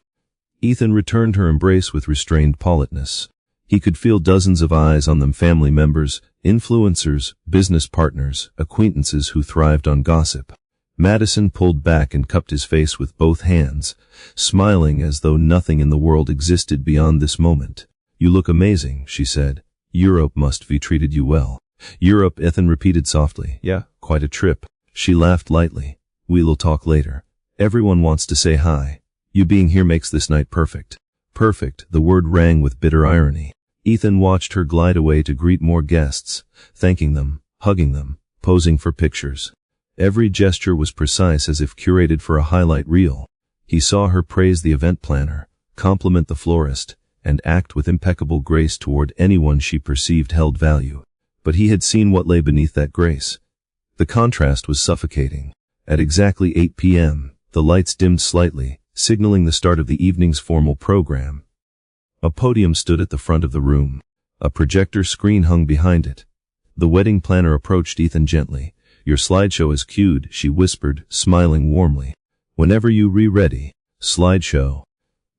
Ethan returned her embrace with restrained politeness. He could feel dozens of eyes on them, family members, influencers, business partners, acquaintances who thrived on gossip. Madison pulled back and cupped his face with both hands, smiling as though nothing in the world existed beyond this moment. "You look amazing," she said. "Europe must have treated you well." "Europe," Ethan repeated softly. "Yeah, quite a trip." She laughed lightly. "We'll talk later. Everyone wants to say hi. You being here makes this night perfect." Perfect, the word rang with bitter irony. Ethan watched her glide away to greet more guests, thanking them, hugging them, posing for pictures. Every gesture was precise, as if curated for a highlight reel. He saw her praise the event planner, compliment the florist, and act with impeccable grace toward anyone she perceived held value. But he had seen what lay beneath that grace. The contrast was suffocating. At exactly 8 p.m., the lights dimmed slightly, signaling the start of the evening's formal program. A podium stood at the front of the room. A projector screen hung behind it. The wedding planner approached Ethan gently. "Your slideshow is cued," she whispered, smiling warmly. "Whenever you ready." Slideshow.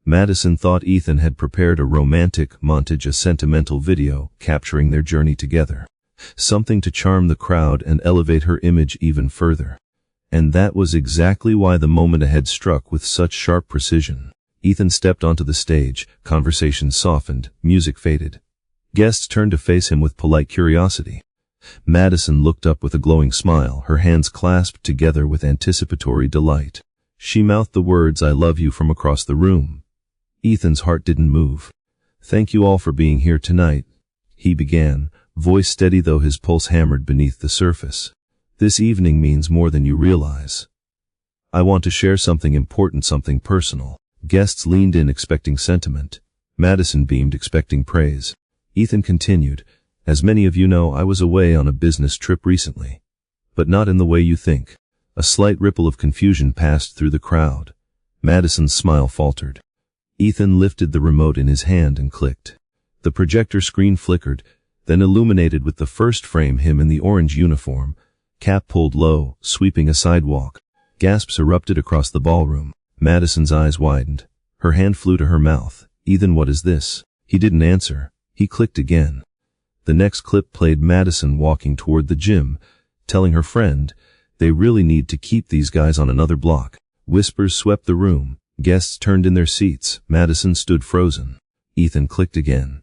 Madison thought Ethan had prepared a romantic montage, a sentimental video capturing their journey together. Something to charm the crowd and elevate her image even further. And that was exactly why the moment ahead struck with such sharp precision. Ethan stepped onto the stage, conversation softened, music faded. Guests turned to face him with polite curiosity. Madison looked up with a glowing smile, her hands clasped together with anticipatory delight. She mouthed the words, "I love you," from across the room. Ethan's heart didn't move. "Thank you all for being here tonight," he began, voice steady though his pulse hammered beneath the surface. "This evening means more than you realize. I want to share something important, something personal." Guests leaned in expecting sentiment. Madison beamed, expecting praise. Ethan continued, "As many of you know, I was away on a business trip recently. But not in the way you think." A slight ripple of confusion passed through the crowd. Madison's smile faltered. Ethan lifted the remote in his hand and clicked. The projector screen flickered, then illuminated with the first frame, him in the orange uniform, cap pulled low, sweeping a sidewalk. Gasps erupted across the ballroom. Madison's eyes widened. Her hand flew to her mouth. "Ethan, what is this?" He didn't answer. He clicked again. The next clip played Madison walking toward the gym, telling her friend, "They really need to keep these guys on another block." Whispers swept the room. Guests turned in their seats. Madison stood frozen. Ethan clicked again.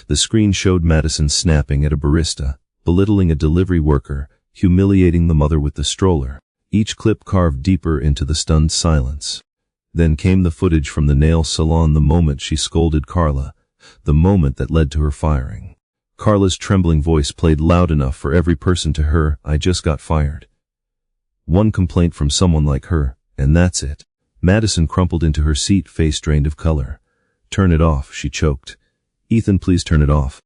The screen showed Madison snapping at a barista, belittling a delivery worker, humiliating the mother with the stroller. Each clip carved deeper into the stunned silence. Then came the footage from the nail salon, the moment she scolded Carla, the moment that led to her firing. Carla's trembling voice played loud enough for every person to hear. "I just got fired. One complaint from someone like her, and that's it." Madison crumpled into her seat, face drained of color. "Turn it off," she choked. "Ethan, please turn it off."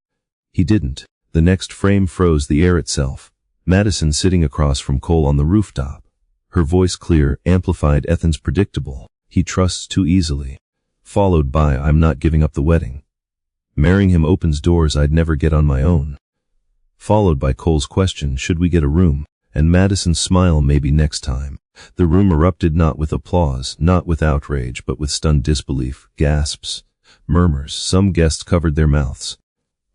He didn't. The next frame froze, the air itself. Madison sitting across from Cole on the rooftop. Her voice clear, amplified. "Ethan's predictable. He trusts too easily." Followed by, "I'm not giving up the wedding. Marrying him opens doors I'd never get on my own." Followed by Cole's question, "Should we get a room?" And Madison's smile, "Maybe next time." The room erupted, not with applause, not with outrage, but with stunned disbelief, gasps, murmurs. Some guests covered their mouths.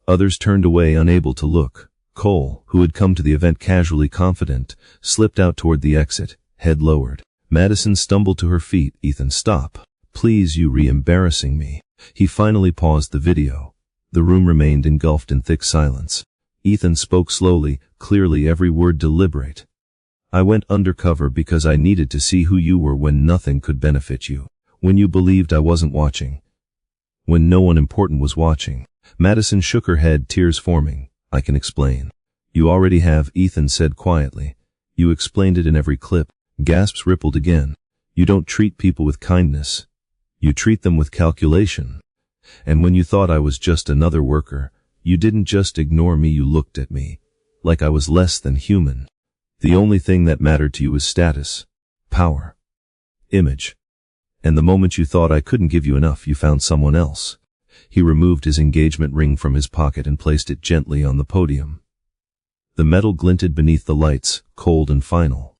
Others turned away, unable to look. Cole, who had come to the event casually confident, slipped out toward the exit, head lowered. Madison stumbled to her feet. "Ethan, stop. Please, you embarrassing me." He finally paused the video. The room remained engulfed in thick silence. Ethan spoke slowly, clearly, every word deliberate. "I went undercover because I needed to see who you were when nothing could benefit you. When you believed I wasn't watching. When no one important was watching." Madison shook her head, tears forming. "I can explain." "You already have," Ethan said quietly. "You explained it in every clip." Gasps rippled again. You don't treat people with kindness. You treat them with calculation. And when you thought I was just another worker, you didn't just ignore me, you looked at me like I was less than human. The only thing that mattered to you was status, power, image. And the moment you thought I couldn't give you enough, you found someone else. He removed his engagement ring from his pocket and placed it gently on the podium. The metal glinted beneath the lights, cold and final.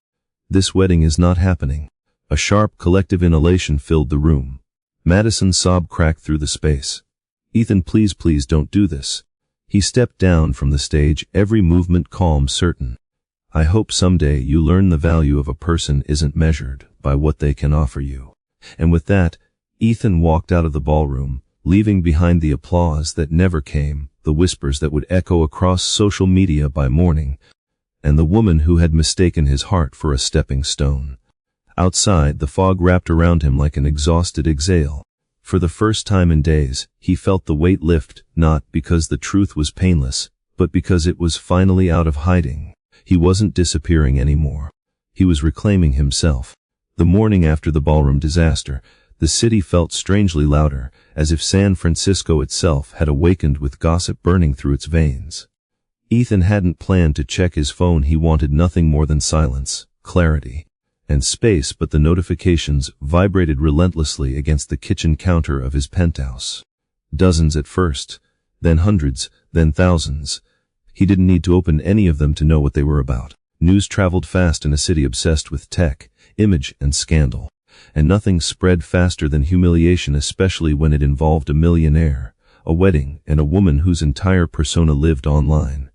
This wedding is not happening. A sharp collective inhalation filled the room. Madison's sob cracked through the space. Ethan, please don't do this. He stepped down from the stage, every movement calm, certain. I hope someday you learn the value of a person isn't measured by what they can offer you. And with that, Ethan walked out of the ballroom, leaving behind the applause that never came, the whispers that would echo across social media by morning, and the woman who had mistaken his heart for a stepping stone. Outside, the fog wrapped around him like an exhausted exhale. For the first time in days, he felt the weight lift, not because the truth was painless, but because it was finally out of hiding. He wasn't disappearing anymore. He was reclaiming himself. The morning after the ballroom disaster, the city felt strangely louder, as if San Francisco itself had awakened with gossip burning through its veins. Ethan hadn't planned to check his phone. He wanted nothing more than silence, clarity, and space, but the notifications vibrated relentlessly against the kitchen counter of his penthouse. Dozens at first, then hundreds, then thousands. He didn't need to open any of them to know what they were about. News traveled fast in a city obsessed with tech, image, and scandal. And nothing spread faster than humiliation, especially when it involved a millionaire, a wedding, and a woman whose entire persona lived online.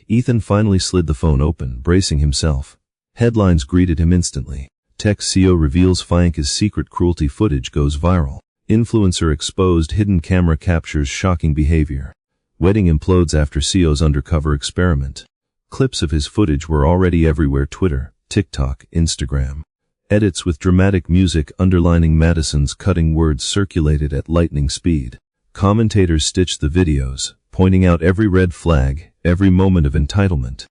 Ethan finally slid the phone open, bracing himself. Headlines greeted him instantly. Tech CEO reveals Fiancée's secret cruelty, footage goes viral. Influencer exposed, hidden camera captures shocking behavior. Wedding implodes after CEO's undercover experiment. Clips of his footage were already everywhere: Twitter, TikTok, Instagram. Edits with dramatic music underlining Madison's cutting words circulated at lightning speed. Commentators stitched the videos, pointing out every red flag, every moment of entitlement.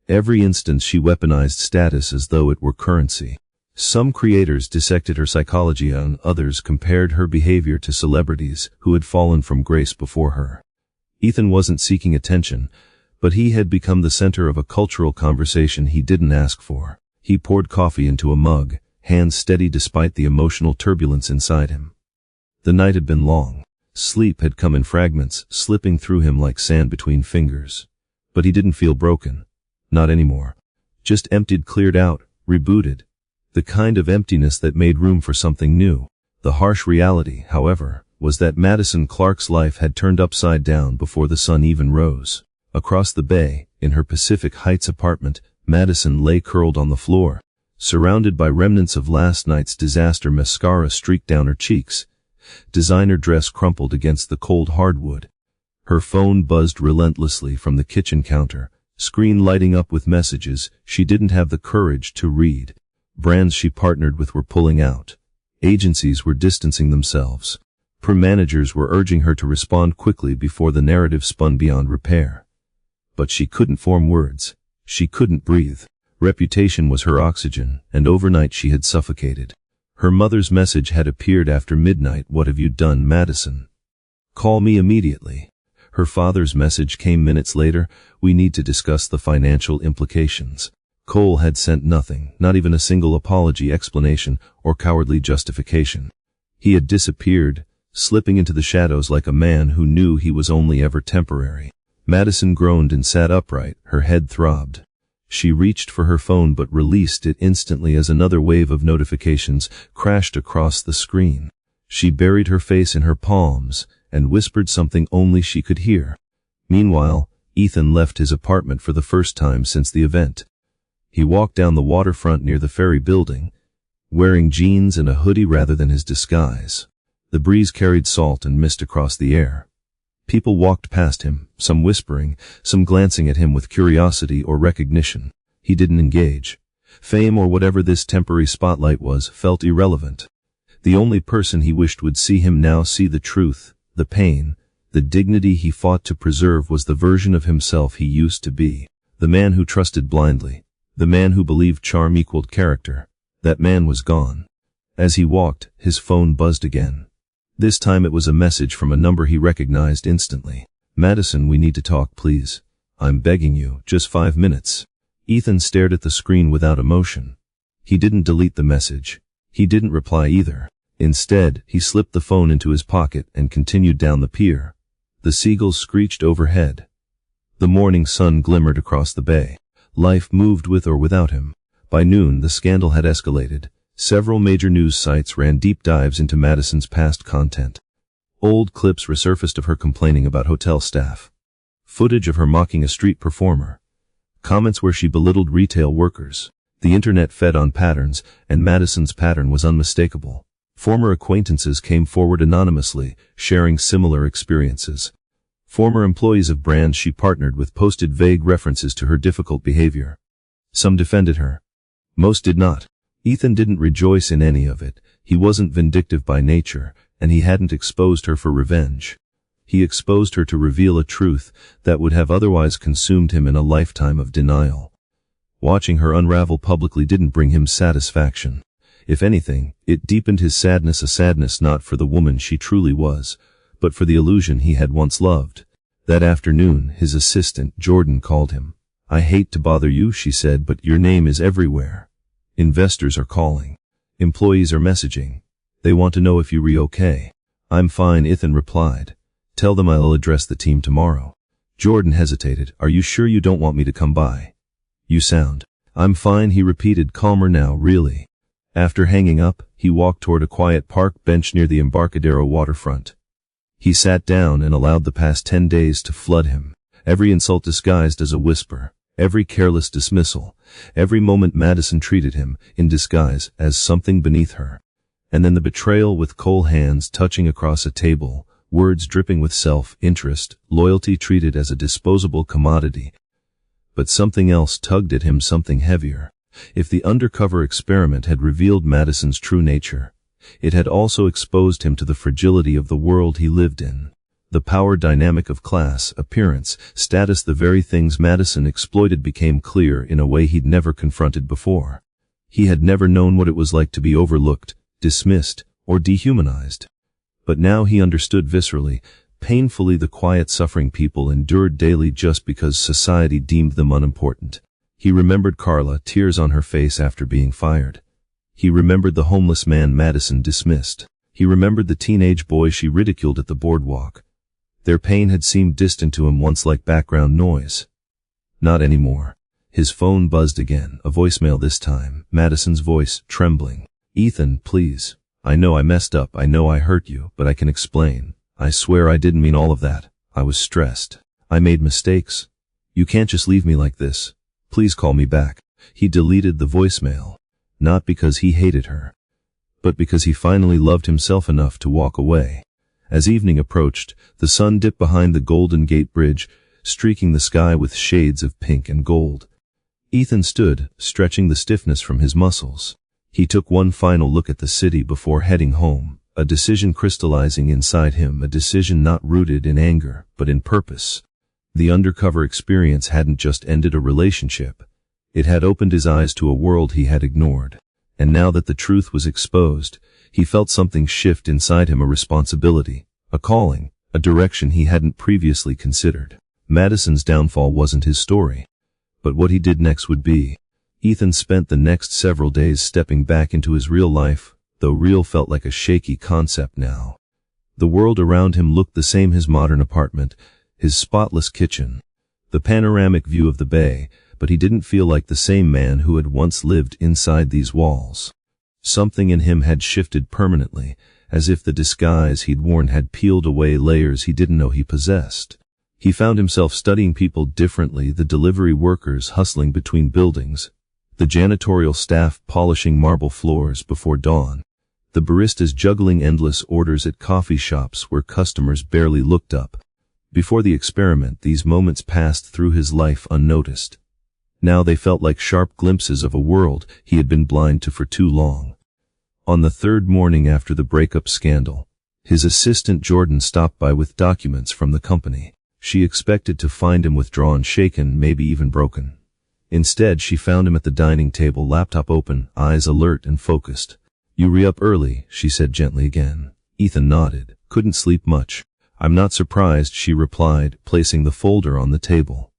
Every instance she weaponized status as though it were currency. Some creators dissected her psychology, and others compared her behavior to celebrities who had fallen from grace before her. Ethan wasn't seeking attention, but he had become the center of a cultural conversation he didn't ask for. He poured coffee into a mug, hands steady despite the emotional turbulence inside him. The night had been long. Sleep had come in fragments, slipping through him like sand between fingers. But he didn't feel broken. Not anymore. Just emptied, cleared out, rebooted. The kind of emptiness that made room for something new. The harsh reality, however, was that Madison Clark's life had turned upside down before the sun even rose. Across the bay, in her Pacific Heights apartment, Madison lay curled on the floor, surrounded by remnants of last night's disaster. Mascara streaked down her cheeks. Designer dress crumpled against the cold hardwood. Her phone buzzed relentlessly from the kitchen counter, screen lighting up with messages she didn't have the courage to read. Brands she partnered with were pulling out. Agencies were distancing themselves. Her managers were urging her to respond quickly before the narrative spun beyond repair. But she couldn't form words. She couldn't breathe. Reputation was her oxygen, and overnight she had suffocated. Her mother's message had appeared after midnight. What have you done, Madison? Call me immediately. Her father's message came minutes later. We need to discuss the financial implications. Cole had sent nothing, not even a single apology, explanation, or cowardly justification. He had disappeared, slipping into the shadows like a man who knew he was only ever temporary. Madison groaned and sat upright, her head throbbed. She reached for her phone but released it instantly as another wave of notifications crashed across the screen. She buried her face in her palms and whispered something only she could hear. Meanwhile, Ethan left his apartment for the first time since the event. He walked down the waterfront near the ferry building, wearing jeans and a hoodie rather than his disguise. The breeze carried salt and mist across the air. People walked past him, some whispering, some glancing at him with curiosity or recognition. He didn't engage. Fame, or whatever this temporary spotlight was, felt irrelevant. The only person he wished would see him now see the truth, the pain, the dignity he fought to preserve was the version of himself he used to be. The man who trusted blindly. The man who believed charm equaled character. That man was gone. As he walked, his phone buzzed again. This time it was a message from a number he recognized instantly. "Madison, we need to talk, please. I'm begging you, just 5 minutes." Ethan stared at the screen without emotion. He didn't delete the message. He didn't reply either. Instead, he slipped the phone into his pocket and continued down the pier. The seagulls screeched overhead. The morning sun glimmered across the bay. Life moved with or without him. By noon, the scandal had escalated. Several major news sites ran deep dives into Madison's past content. Old clips resurfaced of her complaining about hotel staff. Footage of her mocking a street performer. Comments where she belittled retail workers. The internet fed on patterns, and Madison's pattern was unmistakable. Former acquaintances came forward anonymously, sharing similar experiences. Former employees of brands she partnered with posted vague references to her difficult behavior. Some defended her. Most did not. Ethan didn't rejoice in any of it. He wasn't vindictive by nature, and he hadn't exposed her for revenge. He exposed her to reveal a truth that would have otherwise consumed him in a lifetime of denial. Watching her unravel publicly didn't bring him satisfaction. If anything, it deepened his sadness, a sadness not for the woman she truly was, but for the illusion he had once loved. That afternoon, his assistant, Jordan, called him. "I hate to bother you," she said, "but your name is everywhere. Investors are calling. Employees are messaging. They want to know if you're okay." "I'm fine," Ethan replied. "Tell them I'll address the team tomorrow." Jordan hesitated. "Are you sure you don't want me to come by?" "You sound." "I'm fine," he repeated, calmer now, "really." After hanging up, he walked toward a quiet park bench near the Embarcadero waterfront. He sat down and allowed the past 10 days to flood him. Every insult disguised as a whisper. Every careless dismissal. Every moment Madison treated him, in disguise, as something beneath her. And then the betrayal, with cold hands touching across a table, words dripping with self-interest, loyalty treated as a disposable commodity. But something else tugged at him, something heavier. If the undercover experiment had revealed Madison's true nature, it had also exposed him to the fragility of the world he lived in. The power dynamic of class, appearance, status, the very things Madison exploited became clear in a way he'd never confronted before. He had never known what it was like to be overlooked, dismissed, or dehumanized. But now he understood viscerally, painfully, the quiet suffering people endured daily just because society deemed them unimportant. He remembered Carla, tears on her face after being fired. He remembered the homeless man Madison dismissed. He remembered the teenage boy she ridiculed at the boardwalk. Their pain had seemed distant to him once, like background noise. Not anymore. His phone buzzed again, a voicemail this time, Madison's voice, trembling. "Ethan, please. I know I messed up, I know I hurt you, but I can explain. I swear I didn't mean all of that. I was stressed. I made mistakes. You can't just leave me like this. Please call me back." He deleted the voicemail. Not because he hated her, but because he finally loved himself enough to walk away. As evening approached, the sun dipped behind the Golden Gate Bridge, streaking the sky with shades of pink and gold. Ethan stood, stretching the stiffness from his muscles. He took one final look at the city before heading home, a decision crystallizing inside him, a decision not rooted in anger, but in purpose. The undercover experience hadn't just ended a relationship. It had opened his eyes to a world he had ignored. And now that the truth was exposed, he felt something shift inside him, a responsibility, a calling, a direction he hadn't previously considered. Madison's downfall wasn't his story, but what he did next would be. Ethan spent the next several days stepping back into his real life, though real felt like a shaky concept now. The world around him looked the same: his modern apartment, his spotless kitchen, the panoramic view of the bay, but he didn't feel like the same man who had once lived inside these walls. Something in him had shifted permanently, as if the disguise he'd worn had peeled away layers he didn't know he possessed. He found himself studying people differently: the delivery workers hustling between buildings, the janitorial staff polishing marble floors before dawn, the baristas juggling endless orders at coffee shops where customers barely looked up. Before the experiment, these moments passed through his life unnoticed. Now they felt like sharp glimpses of a world he had been blind to for too long. On the third morning after the breakup scandal, his assistant Jordan stopped by with documents from the company. She expected to find him withdrawn, shaken, maybe even broken. Instead, she found him at the dining table, laptop open, eyes alert and focused. You re-up early, she said gently again. Ethan nodded. Couldn't sleep much. I'm not surprised, she replied, placing the folder on the table.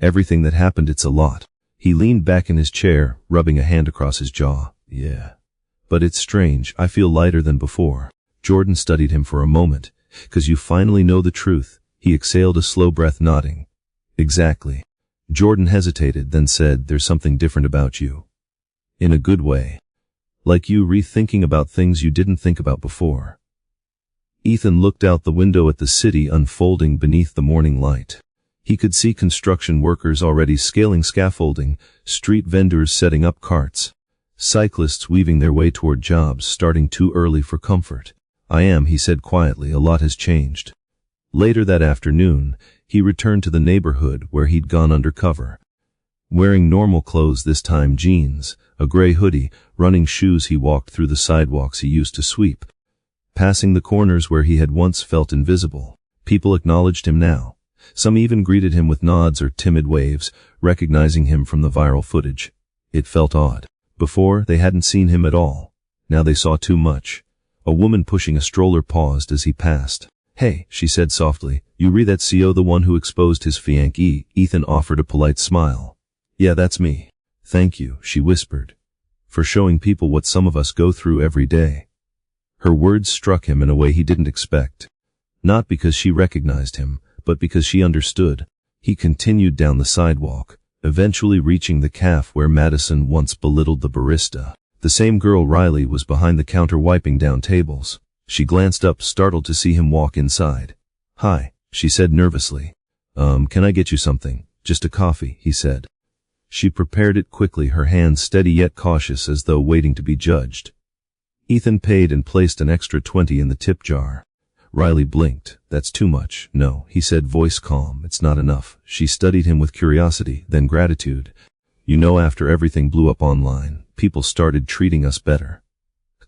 Everything that happened, it's a lot. He leaned back in his chair, rubbing a hand across his jaw. Yeah. But it's strange, I feel lighter than before. Jordan studied him for a moment. 'Cause you finally know the truth. He exhaled a slow breath, nodding. Exactly. Jordan hesitated, then said, there's something different about you. In a good way. Like you rethinking about things you didn't think about before. Ethan looked out the window at the city unfolding beneath the morning light. He could see construction workers already scaling scaffolding, street vendors setting up carts, cyclists weaving their way toward jobs starting too early for comfort. He said quietly, a lot has changed. Later that afternoon, he returned to the neighborhood where he'd gone undercover. Wearing normal clothes this time, jeans, a gray hoodie, running shoes, he walked through the sidewalks he used to sweep. Passing the corners where he had once felt invisible. People acknowledged him now. Some even greeted him with nods or timid waves, recognizing him from the viral footage. It felt odd. Before, they hadn't seen him at all. Now they saw too much. A woman pushing a stroller paused as he passed. Hey, she said softly, you re that CO, the one who exposed his fiancée? Ethan offered a polite smile. Yeah, that's me. Thank you, she whispered. For showing people what some of us go through every day. Her words struck him in a way he didn't expect. Not because she recognized him, but because she understood. He continued down the sidewalk, eventually reaching the cafe where Madison once belittled the barista. The same girl, Riley, was behind the counter wiping down tables. She glanced up, startled to see him walk inside. Hi, she said nervously. Can I get you something? Just a coffee, he said. She prepared it quickly, her hands steady yet cautious as though waiting to be judged. Ethan paid and placed an extra 20 in the tip jar. Riley blinked. That's too much. No, he said, voice calm. It's not enough. She studied him with curiosity, then gratitude. You know, after everything blew up online, people started treating us better.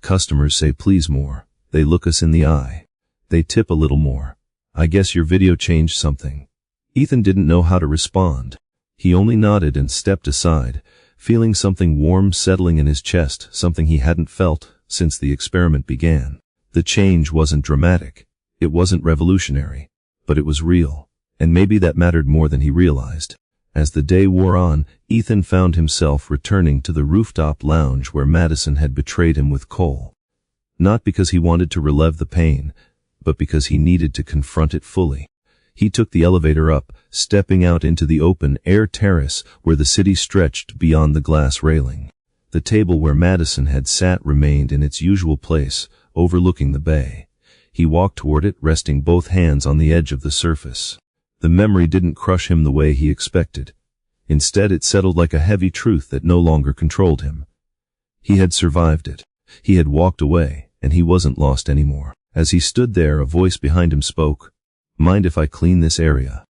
Customers say please more. They look us in the eye. They tip a little more. I guess your video changed something. Ethan didn't know how to respond. He only nodded and stepped aside, feeling something warm settling in his chest, something he hadn't felt since the experiment began. The change wasn't dramatic. It wasn't revolutionary. But it was real. And maybe that mattered more than he realized. As the day wore on, Ethan found himself returning to the rooftop lounge where Madison had betrayed him with Cole. Not because he wanted to relive the pain, but because he needed to confront it fully. He took the elevator up, stepping out into the open-air terrace where the city stretched beyond the glass railing. The table where Madison had sat remained in its usual place, overlooking the bay. He walked toward it, resting both hands on the edge of the surface. The memory didn't crush him the way he expected. Instead, it settled like a heavy truth that no longer controlled him. He had survived it. He had walked away, and he wasn't lost anymore. As he stood there, a voice behind him spoke. Mind if I clean this area?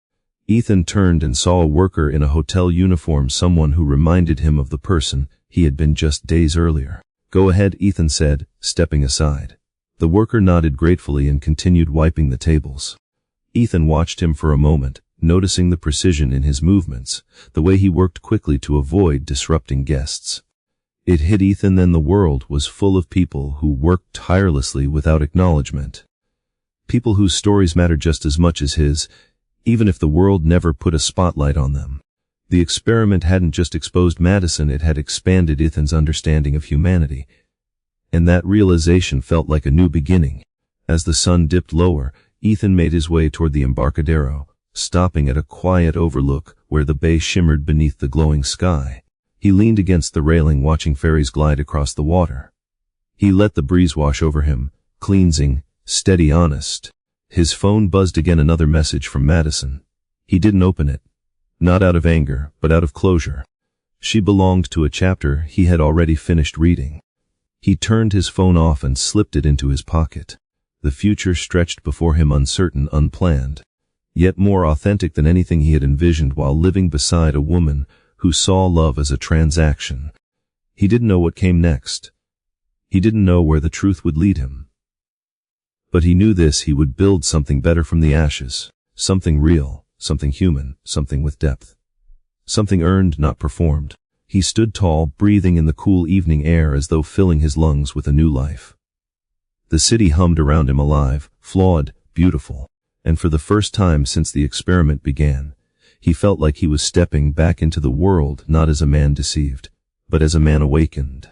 Ethan turned and saw a worker in a hotel uniform, someone who reminded him of the person he had been just days earlier. Go ahead, Ethan said, stepping aside. The worker nodded gratefully and continued wiping the tables. Ethan watched him for a moment, noticing the precision in his movements, the way he worked quickly to avoid disrupting guests. It hit Ethan then the world was full of people who worked tirelessly without acknowledgement. People whose stories mattered just as much as his, even if the world never put a spotlight on them. The experiment hadn't just exposed Madison, it had expanded Ethan's understanding of humanity. And that realization felt like a new beginning. As the sun dipped lower, Ethan made his way toward the Embarcadero, stopping at a quiet overlook where the bay shimmered beneath the glowing sky. He leaned against the railing, watching ferries glide across the water. He let the breeze wash over him, cleansing, steady, honest. His phone buzzed again, another message from Madison. He didn't open it. Not out of anger, but out of closure. She belonged to a chapter he had already finished reading. He turned his phone off and slipped it into his pocket. The future stretched before him, uncertain, unplanned, yet more authentic than anything he had envisioned while living beside a woman who saw love as a transaction. He didn't know what came next. He didn't know where the truth would lead him. But he knew this: he would build something better from the ashes, something real, something human, something with depth. Something earned, not performed. He stood tall, breathing in the cool evening air as though filling his lungs with a new life. The city hummed around him, alive, flawed, beautiful, and for the first time since the experiment began, he felt like he was stepping back into the world not as a man deceived, but as a man awakened.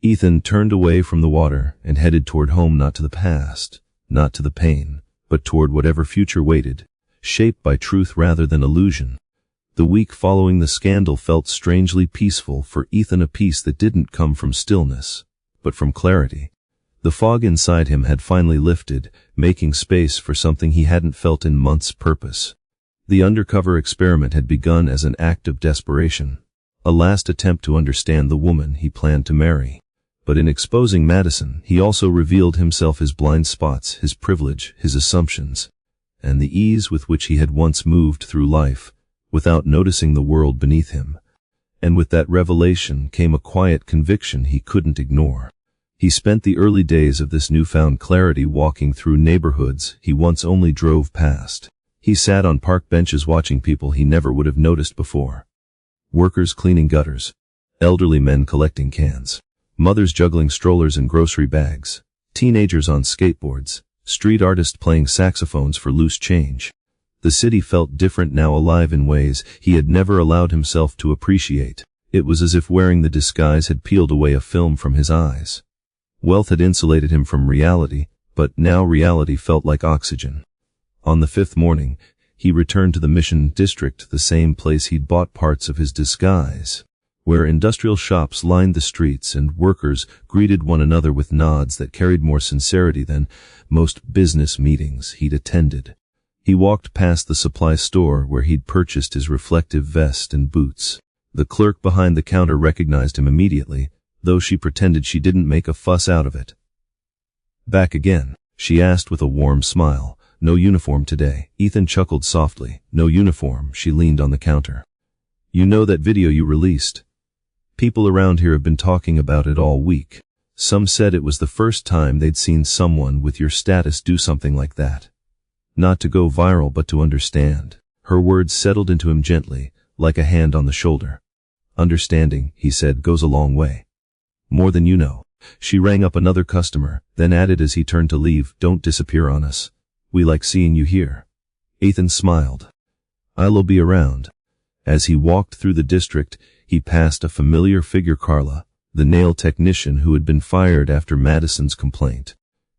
Ethan turned away from the water and headed toward home, not to the past, not to the pain, but toward whatever future waited, shaped by truth rather than illusion. The week following the scandal felt strangely peaceful for Ethan, a peace that didn't come from stillness, but from clarity. The fog inside him had finally lifted, making space for something he hadn't felt in months: purpose. The undercover experiment had begun as an act of desperation, a last attempt to understand the woman he planned to marry. But in exposing Madison, he also revealed himself, his blind spots, his privilege, his assumptions, and the ease with which he had once moved through life, without noticing the world beneath him. And with that revelation came a quiet conviction he couldn't ignore. He spent the early days of this newfound clarity walking through neighborhoods he once only drove past. He sat on park benches watching people he never would have noticed before. Workers cleaning gutters, elderly men collecting cans, mothers juggling strollers and grocery bags, teenagers on skateboards, street artists playing saxophones for loose change. The city felt different now, alive in ways he had never allowed himself to appreciate. It was as if wearing the disguise had peeled away a film from his eyes. Wealth had insulated him from reality, but now reality felt like oxygen. On the fifth morning, he returned to the Mission District, the same place he'd bought parts of his disguise, where industrial shops lined the streets and workers greeted one another with nods that carried more sincerity than most business meetings he'd attended. He walked past the supply store where he'd purchased his reflective vest and boots. The clerk behind the counter recognized him immediately, though she pretended she didn't make a fuss out of it. "Back again?" she asked with a warm smile. "No uniform today." Ethan chuckled softly. "No uniform." She leaned on the counter. "You know that video you released? People around here have been talking about it all week. Some said it was the first time they'd seen someone with your status do something like that. Not to go viral, but to understand." Her words settled into him gently, like a hand on the shoulder. "Understanding," he said, "goes a long way. More than you know." She rang up another customer, then added as he turned to leave, "Don't disappear on us. We like seeing you here." Ethan smiled. "I'll be around." As he walked through the district, he passed a familiar figure, Carla, the nail technician who had been fired after Madison's complaint.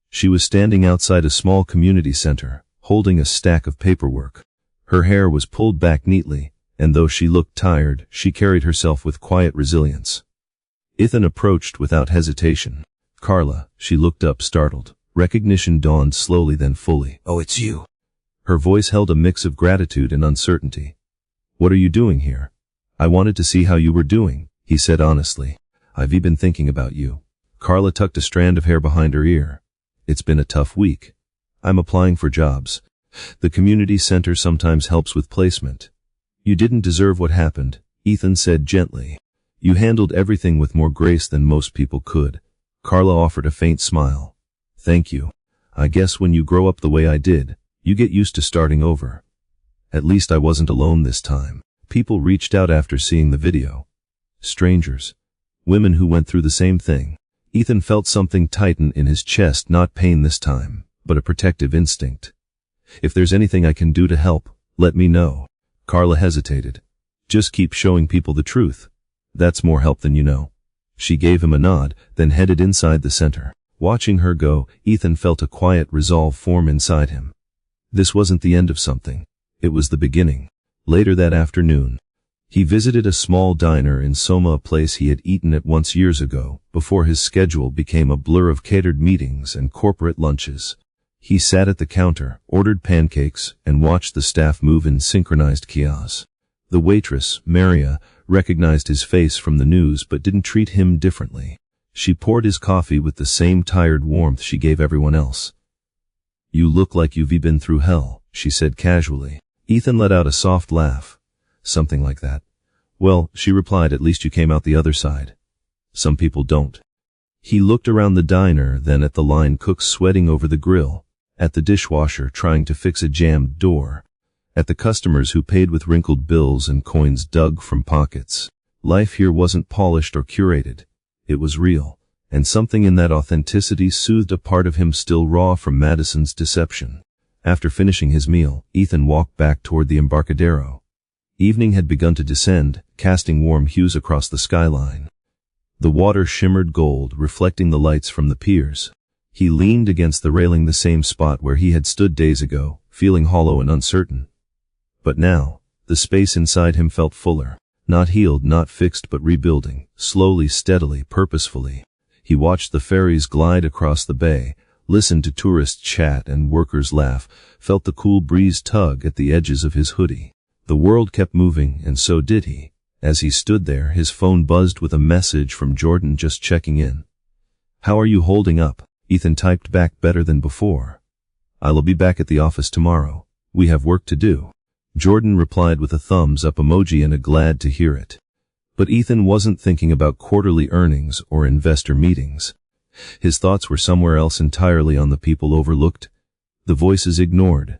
She was standing outside a small community center, holding a stack of paperwork. Her hair was pulled back neatly, and though she looked tired, she carried herself with quiet resilience. Ethan approached without hesitation. "Carla," she looked up, startled. Recognition dawned slowly, then fully. "Oh, it's you." Her voice held a mix of gratitude and uncertainty. "What are you doing here?" "I wanted to see how you were doing," he said honestly. "I've been thinking about you." Carla tucked a strand of hair behind her ear. "It's been a tough week. I'm applying for jobs. The community center sometimes helps with placement." "You didn't deserve what happened," Ethan said gently. "You handled everything with more grace than most people could." Carla offered a faint smile. "Thank you. I guess when you grow up the way I did, you get used to starting over." At least I wasn't alone this time. People reached out after seeing the video. Strangers. Women who went through the same thing. Ethan felt something tighten in his chest, not pain this time, but a protective instinct. "If there's anything I can do to help, let me know." Carla hesitated. "Just keep showing people the truth. That's more help than you know." She gave him a nod, then headed inside the center. Watching her go, Ethan felt a quiet resolve form inside him. This wasn't the end of something. It was the beginning. Later that afternoon, he visited a small diner in Soma, a place he had eaten at once years ago, before his schedule became a blur of catered meetings and corporate lunches. He sat at the counter, ordered pancakes, and watched the staff move in synchronized kiosks. The waitress, Maria, recognized his face from the news but didn't treat him differently. She poured his coffee with the same tired warmth she gave everyone else. "You look like you've been through hell," she said casually. Ethan let out a soft laugh. "Something like that." "Well," she replied, "at least you came out the other side. Some people don't." He looked around the diner, then at the line cooks sweating over the grill, at the dishwasher trying to fix a jammed door, at the customers who paid with wrinkled bills and coins dug from pockets. Life here wasn't polished or curated. It was real, and something in that authenticity soothed a part of him still raw from Madison's deception. After finishing his meal, Ethan walked back toward the Embarcadero. Evening had begun to descend, casting warm hues across the skyline. The water shimmered gold, reflecting the lights from the piers. He leaned against the railing, the same spot where he had stood days ago, feeling hollow and uncertain. But now, the space inside him felt fuller, not healed, not fixed, but rebuilding, slowly, steadily, purposefully. He watched the ferries glide across the bay, listened to tourists chat and workers laugh, felt the cool breeze tug at the edges of his hoodie. The world kept moving, and so did he. As he stood there, his phone buzzed with a message from Jordan, just checking in. "How are you holding up?" Ethan typed back, "Better than before. I'll be back at the office tomorrow. We have work to do." Jordan replied with a thumbs up emoji and a glad to hear it. But Ethan wasn't thinking about quarterly earnings or investor meetings. His thoughts were somewhere else entirely, on the people overlooked, the voices ignored,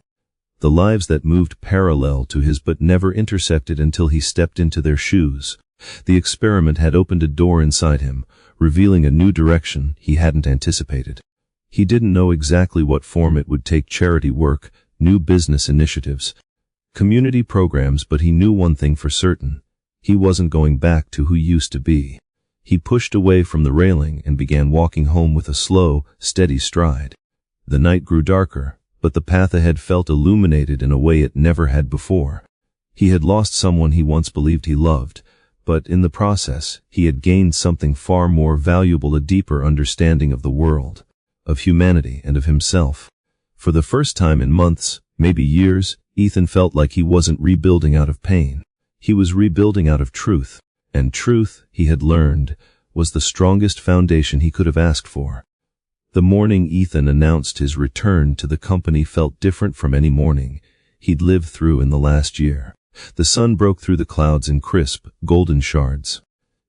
the lives that moved parallel to his but never intersected until he stepped into their shoes. The experiment had opened a door inside him, revealing a new direction he hadn't anticipated. He didn't know exactly what form it would take: charity work, new business initiatives, community programs, but he knew one thing for certain: he wasn't going back to who used to be. He pushed away from the railing and began walking home with a slow, steady stride. The night grew darker, but the path ahead felt illuminated in a way it never had before. He had lost someone he once believed he loved, but in the process, he had gained something far more valuable: a deeper understanding of the world, of humanity, and of himself. For the first time in months, maybe years, Ethan felt like he wasn't rebuilding out of pain. He was rebuilding out of truth. And truth, he had learned, was the strongest foundation he could have asked for. The morning Ethan announced his return to the company felt different from any morning he'd lived through in the last year. The sun broke through the clouds in crisp, golden shards,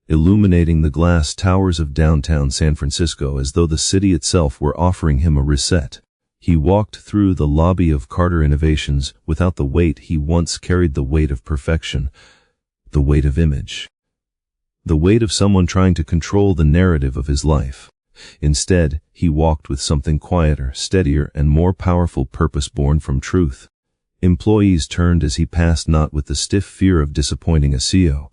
illuminating the glass towers of downtown San Francisco as though the city itself were offering him a reset. He walked through the lobby of Carter Innovations without the weight he once carried: the weight of perfection, the weight of image, the weight of someone trying to control the narrative of his life. Instead, he walked with something quieter, steadier, and more powerful: purpose born from truth. Employees turned as he passed, not with the stiff fear of disappointing a CEO,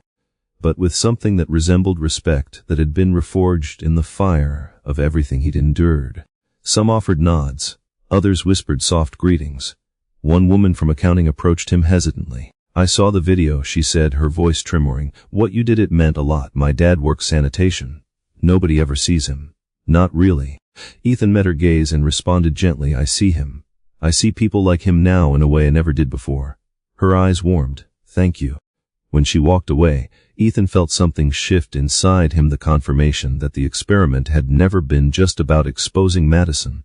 but with something that resembled respect that had been reforged in the fire of everything he'd endured. Some offered nods, others whispered soft greetings. One woman from accounting approached him hesitantly. "I saw the video," she said, her voice tremoring. "What you did, it meant a lot. My dad works sanitation. Nobody ever sees him." "Not really." Ethan met her gaze and responded gently, "I see him. I see people like him now in a way I never did before." Her eyes warmed. "Thank you." When she walked away, Ethan felt something shift inside him: the confirmation that the experiment had never been just about exposing Madison.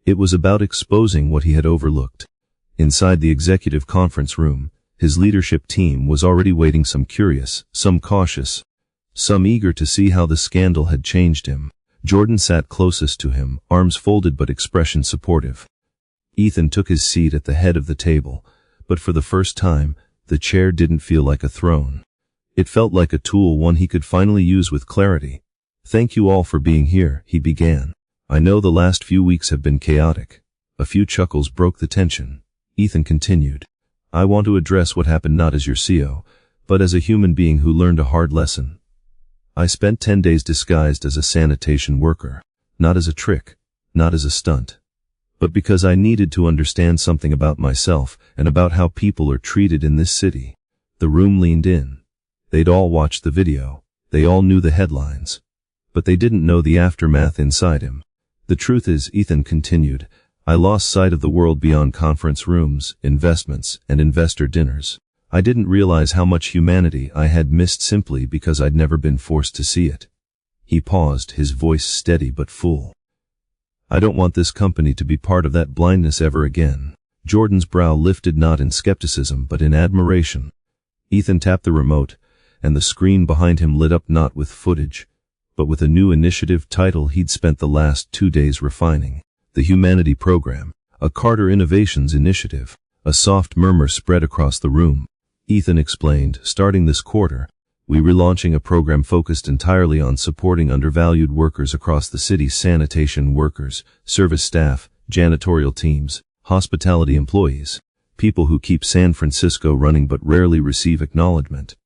It was about exposing what he had overlooked. Inside the executive conference room, his leadership team was already waiting, some curious, some cautious, some eager to see how the scandal had changed him. Jordan sat closest to him, arms folded but expression supportive. Ethan took his seat at the head of the table, but for the first time, the chair didn't feel like a throne. It felt like a tool, one he could finally use with clarity. "Thank you all for being here," he began. "I know the last few weeks have been chaotic." A few chuckles broke the tension. Ethan continued. "I want to address what happened not as your CEO, but as a human being who learned a hard lesson. I spent 10 days disguised as a sanitation worker, not as a trick, not as a stunt, but because I needed to understand something about myself and about how people are treated in this city." The room leaned in. They'd all watched the video. They all knew the headlines, but they didn't know the aftermath inside him. "The truth is," Ethan continued, "I lost sight of the world beyond conference rooms, investments, and investor dinners. I didn't realize how much humanity I had missed simply because I'd never been forced to see it." He paused, his voice steady but full. "I don't want this company to be part of that blindness ever again." Jordan's brow lifted, not in skepticism but in admiration. Ethan tapped the remote, and the screen behind him lit up, not with footage, but with a new initiative title he'd spent the last 2 days refining: the Humanity Program, a Carter Innovations initiative. A soft murmur spread across the room. "Ethan explained, starting this quarter, We're relaunching a program focused entirely on supporting undervalued workers across the city: sanitation workers, service staff, janitorial teams, hospitality employees, people who keep San Francisco running but rarely receive acknowledgement.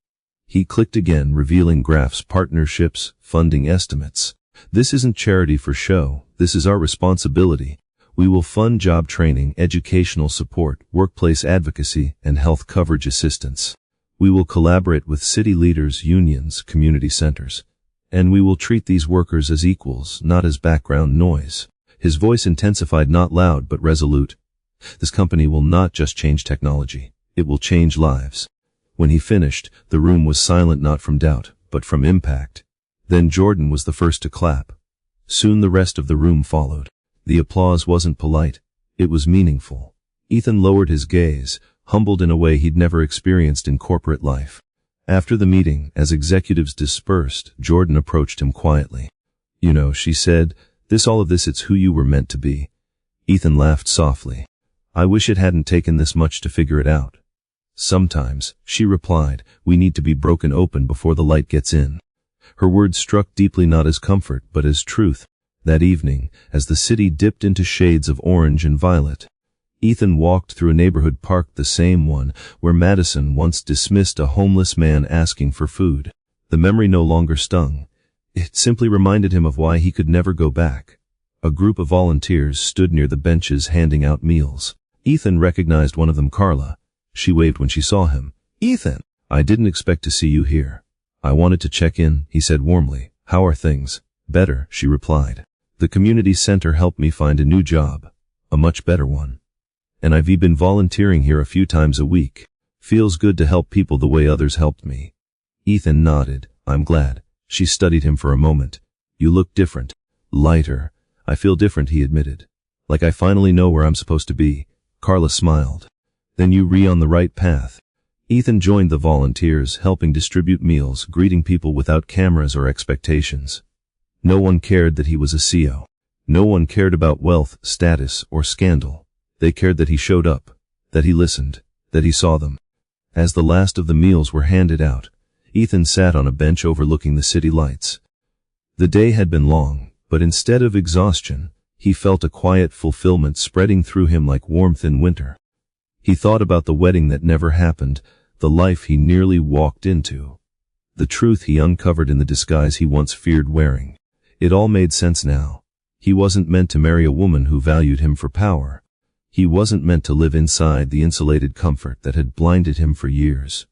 He clicked again, revealing graphs, partnerships, funding estimates. This isn't charity for show. This is our responsibility. We will fund job training, educational support, workplace advocacy, and health coverage assistance. We will collaborate with city leaders, unions, community centers. And we will treat these workers as equals, not as background noise. His voice intensified, not loud but resolute. This company will not just change technology. It will change lives. When he finished, the room was silent, not from doubt, but from impact. Then Jordan was the first to clap. Soon the rest of the room followed. The applause wasn't polite. It was meaningful. Ethan lowered his gaze, humbled in a way he'd never experienced in corporate life. After the meeting, as executives dispersed, Jordan approached him quietly. "You know," she said, all of this, it's who you were meant to be." Ethan laughed softly. "I wish it hadn't taken this much to figure it out." "Sometimes," she replied, "we need to be broken open before the light gets in." Her words struck deeply, not as comfort, but as truth. That evening, as the city dipped into shades of orange and violet, Ethan walked through a neighborhood park, the same one where Madison once dismissed a homeless man asking for food. The memory no longer stung. It simply reminded him of why he could never go back. A group of volunteers stood near the benches handing out meals. Ethan recognized one of them, Carla. She waved when she saw him. "Ethan, I didn't expect to see you here." "I wanted to check in," he said warmly. "How are things?" "Better," she replied. "The community center helped me find a new job. A much better one. And I've been volunteering here a few times a week. Feels good to help people the way others helped me." Ethan nodded. "I'm glad." She studied him for a moment. "You look different. Lighter." "I feel different," he admitted. "Like I finally know where I'm supposed to be." Carla smiled. "Then you're on the right path." Ethan joined the volunteers, helping distribute meals, greeting people without cameras or expectations. No one cared that he was a CEO. No one cared about wealth, status, or scandal. They cared that he showed up, that he listened, that he saw them. As the last of the meals were handed out, Ethan sat on a bench overlooking the city lights. The day had been long, but instead of exhaustion, he felt a quiet fulfillment spreading through him like warmth in winter. He thought about the wedding that never happened, the life he nearly walked into, the truth he uncovered in the disguise he once feared wearing. It all made sense now. He wasn't meant to marry a woman who valued him for power. He wasn't meant to live inside the insulated comfort that had blinded him for years.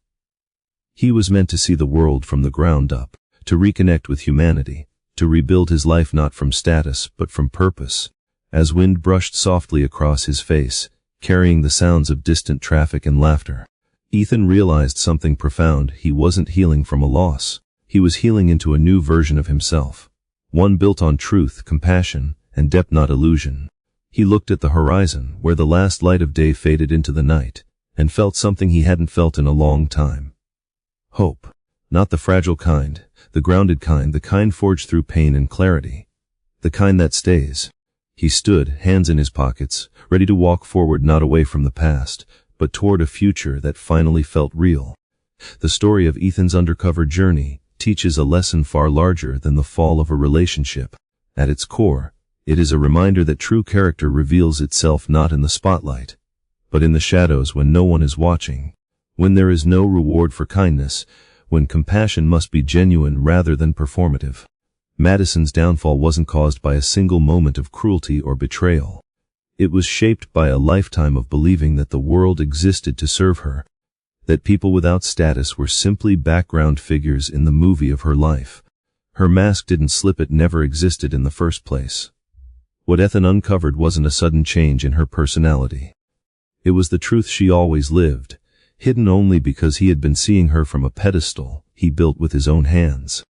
He was meant to see the world from the ground up, to reconnect with humanity, to rebuild his life not from status but from purpose. As wind brushed softly across his face, carrying the sounds of distant traffic and laughter, Ethan realized something profound. He wasn't healing from a loss. He was healing into a new version of himself. One built on truth, compassion, and depth, not illusion. He looked at the horizon, where the last light of day faded into the night, and felt something he hadn't felt in a long time. Hope. Not the fragile kind, the grounded kind, the kind forged through pain and clarity. The kind that stays. He stood, hands in his pockets, ready to walk forward, not away from the past, but toward a future that finally felt real. The story of Ethan's undercover journey teaches a lesson far larger than the fall of a relationship. At its core, it is a reminder that true character reveals itself not in the spotlight, but in the shadows when no one is watching, when there is no reward for kindness, when compassion must be genuine rather than performative. Madison's downfall wasn't caused by a single moment of cruelty or betrayal. It was shaped by a lifetime of believing that the world existed to serve her, that people without status were simply background figures in the movie of her life. Her mask didn't slip, it never existed in the first place. What Ethan uncovered wasn't a sudden change in her personality. It was the truth she always lived, hidden only because he had been seeing her from a pedestal he built with his own hands.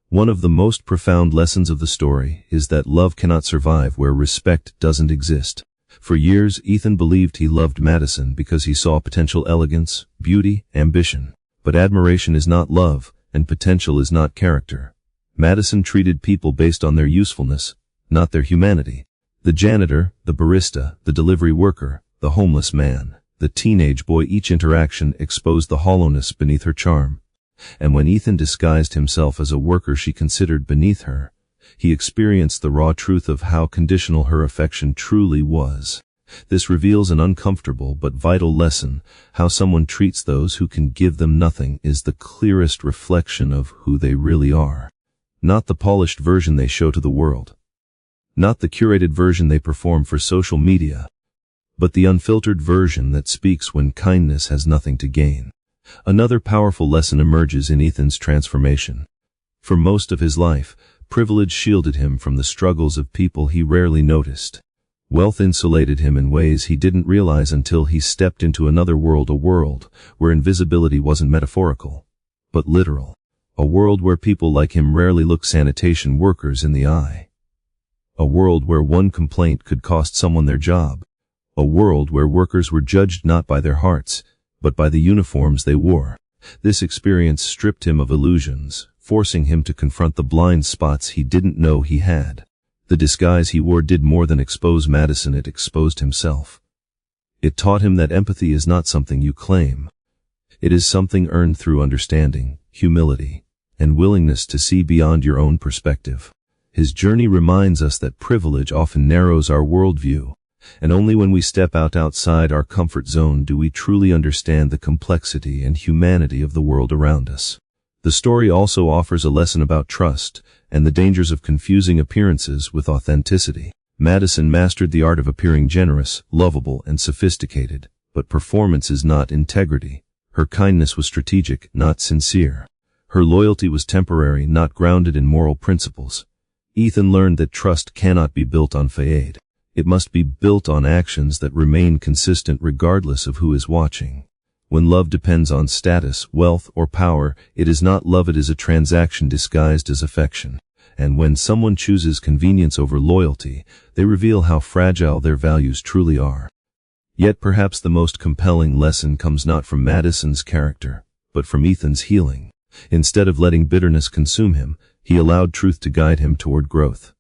One of the most profound lessons of the story is that love cannot survive where respect doesn't exist. For years, Ethan believed he loved Madison because he saw potential, elegance, beauty, ambition. But admiration is not love, and potential is not character. Madison treated people based on their usefulness, not their humanity. The janitor, the barista, the delivery worker, the homeless man, the teenage boy, each interaction exposed the hollowness beneath her charm. And when Ethan disguised himself as a worker she considered beneath her, he experienced the raw truth of how conditional her affection truly was. This reveals an uncomfortable but vital lesson: how someone treats those who can give them nothing is the clearest reflection of who they really are. Not the polished version they show to the world, not the curated version they perform for social media, but the unfiltered version that speaks when kindness has nothing to gain. Another powerful lesson emerges in Ethan's transformation. For most of his life, privilege shielded him from the struggles of people he rarely noticed. Wealth insulated him in ways he didn't realize until he stepped into another world, a world where invisibility wasn't metaphorical, but literal. A world where people like him rarely look sanitation workers in the eye. A world where one complaint could cost someone their job. A world where workers were judged not by their hearts, but by the uniforms they wore. This experience stripped him of illusions, forcing him to confront the blind spots he didn't know he had. The disguise he wore did more than expose Madison, it exposed himself. It taught him that empathy is not something you claim. It is something earned through understanding, humility, and willingness to see beyond your own perspective. His journey reminds us that privilege often narrows our worldview, and only when we step outside our comfort zone do we truly understand the complexity and humanity of the world around us. The story also offers a lesson about trust and the dangers of confusing appearances with authenticity. Madison mastered the art of appearing generous, lovable, and sophisticated, but performance is not integrity. Her kindness was strategic, not sincere. Her loyalty was temporary, not grounded in moral principles. Ethan learned that trust cannot be built on facade. It must be built on actions that remain consistent regardless of who is watching. When love depends on status, wealth, or power, it is not love, it is a transaction disguised as affection. And when someone chooses convenience over loyalty, they reveal how fragile their values truly are. Yet perhaps the most compelling lesson comes not from Madison's character, but from Ethan's healing. Instead of letting bitterness consume him, he allowed truth to guide him toward growth.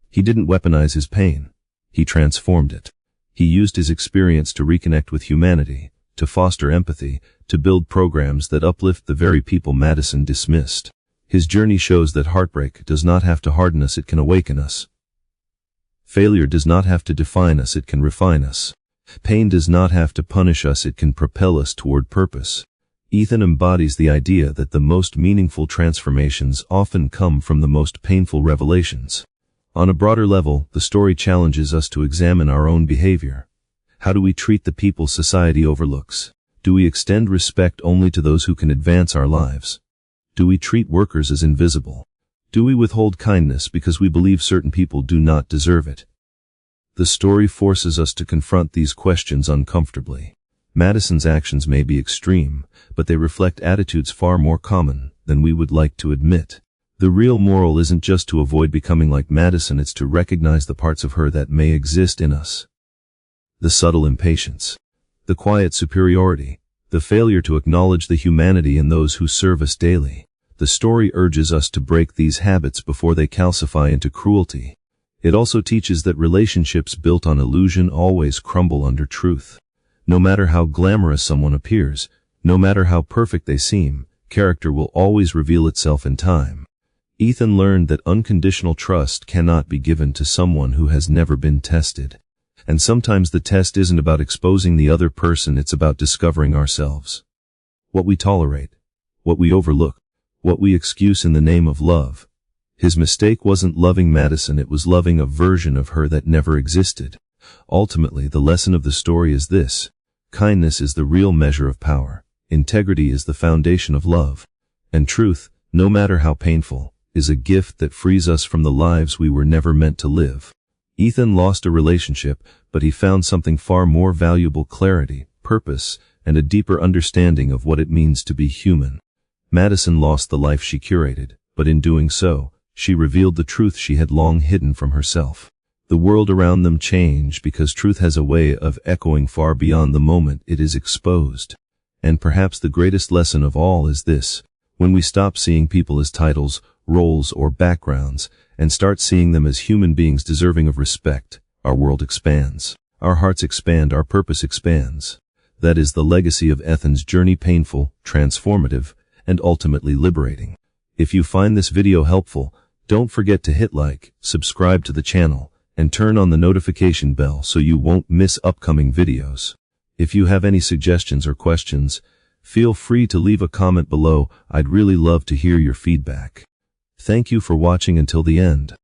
He didn't weaponize his pain. He transformed it. He used his experience to reconnect with humanity, to foster empathy, to build programs that uplift the very people Madison dismissed. His journey shows that heartbreak does not have to harden us, it can awaken us. Failure does not have to define us, it can refine us. Pain does not have to punish us, it can propel us toward purpose. Ethan embodies the idea that the most meaningful transformations often come from the most painful revelations. On a broader level, the story challenges us to examine our own behavior. How do we treat the people society overlooks? Do we extend respect only to those who can advance our lives? Do we treat workers as invisible? Do we withhold kindness because we believe certain people do not deserve it? The story forces us to confront these questions uncomfortably. Madison's actions may be extreme, but they reflect attitudes far more common than we would like to admit. The real moral isn't just to avoid becoming like Madison, it's to recognize the parts of her that may exist in us. The subtle impatience, the quiet superiority, the failure to acknowledge the humanity in those who serve us daily. The story urges us to break these habits before they calcify into cruelty. It also teaches that relationships built on illusion always crumble under truth. No matter how glamorous someone appears, no matter how perfect they seem, character will always reveal itself in time. Ethan learned that unconditional trust cannot be given to someone who has never been tested. And sometimes the test isn't about exposing the other person, it's about discovering ourselves. What we tolerate, what we overlook, what we excuse in the name of love. His mistake wasn't loving Madison, it was loving a version of her that never existed. Ultimately, the lesson of the story is this: kindness is the real measure of power, integrity is the foundation of love, and truth, no matter how painful, is a gift that frees us from the lives we were never meant to live. Ethan lost a relationship, but he found something far more valuable: clarity, purpose, and a deeper understanding of what it means to be human. Madison lost the life she curated, but in doing so, she revealed the truth she had long hidden from herself. The world around them changed because truth has a way of echoing far beyond the moment it is exposed. And perhaps the greatest lesson of all is this: when we stop seeing people as titles, roles, or backgrounds, and start seeing them as human beings deserving of respect, our world expands. Our hearts expand, our purpose expands. That is the legacy of Ethan's journey: painful, transformative, and ultimately liberating. If you find this video helpful, don't forget to hit like, subscribe to the channel, and turn on the notification bell so you won't miss upcoming videos. If you have any suggestions or questions, feel free to leave a comment below. I'd really love to hear your feedback. Thank you for watching until the end.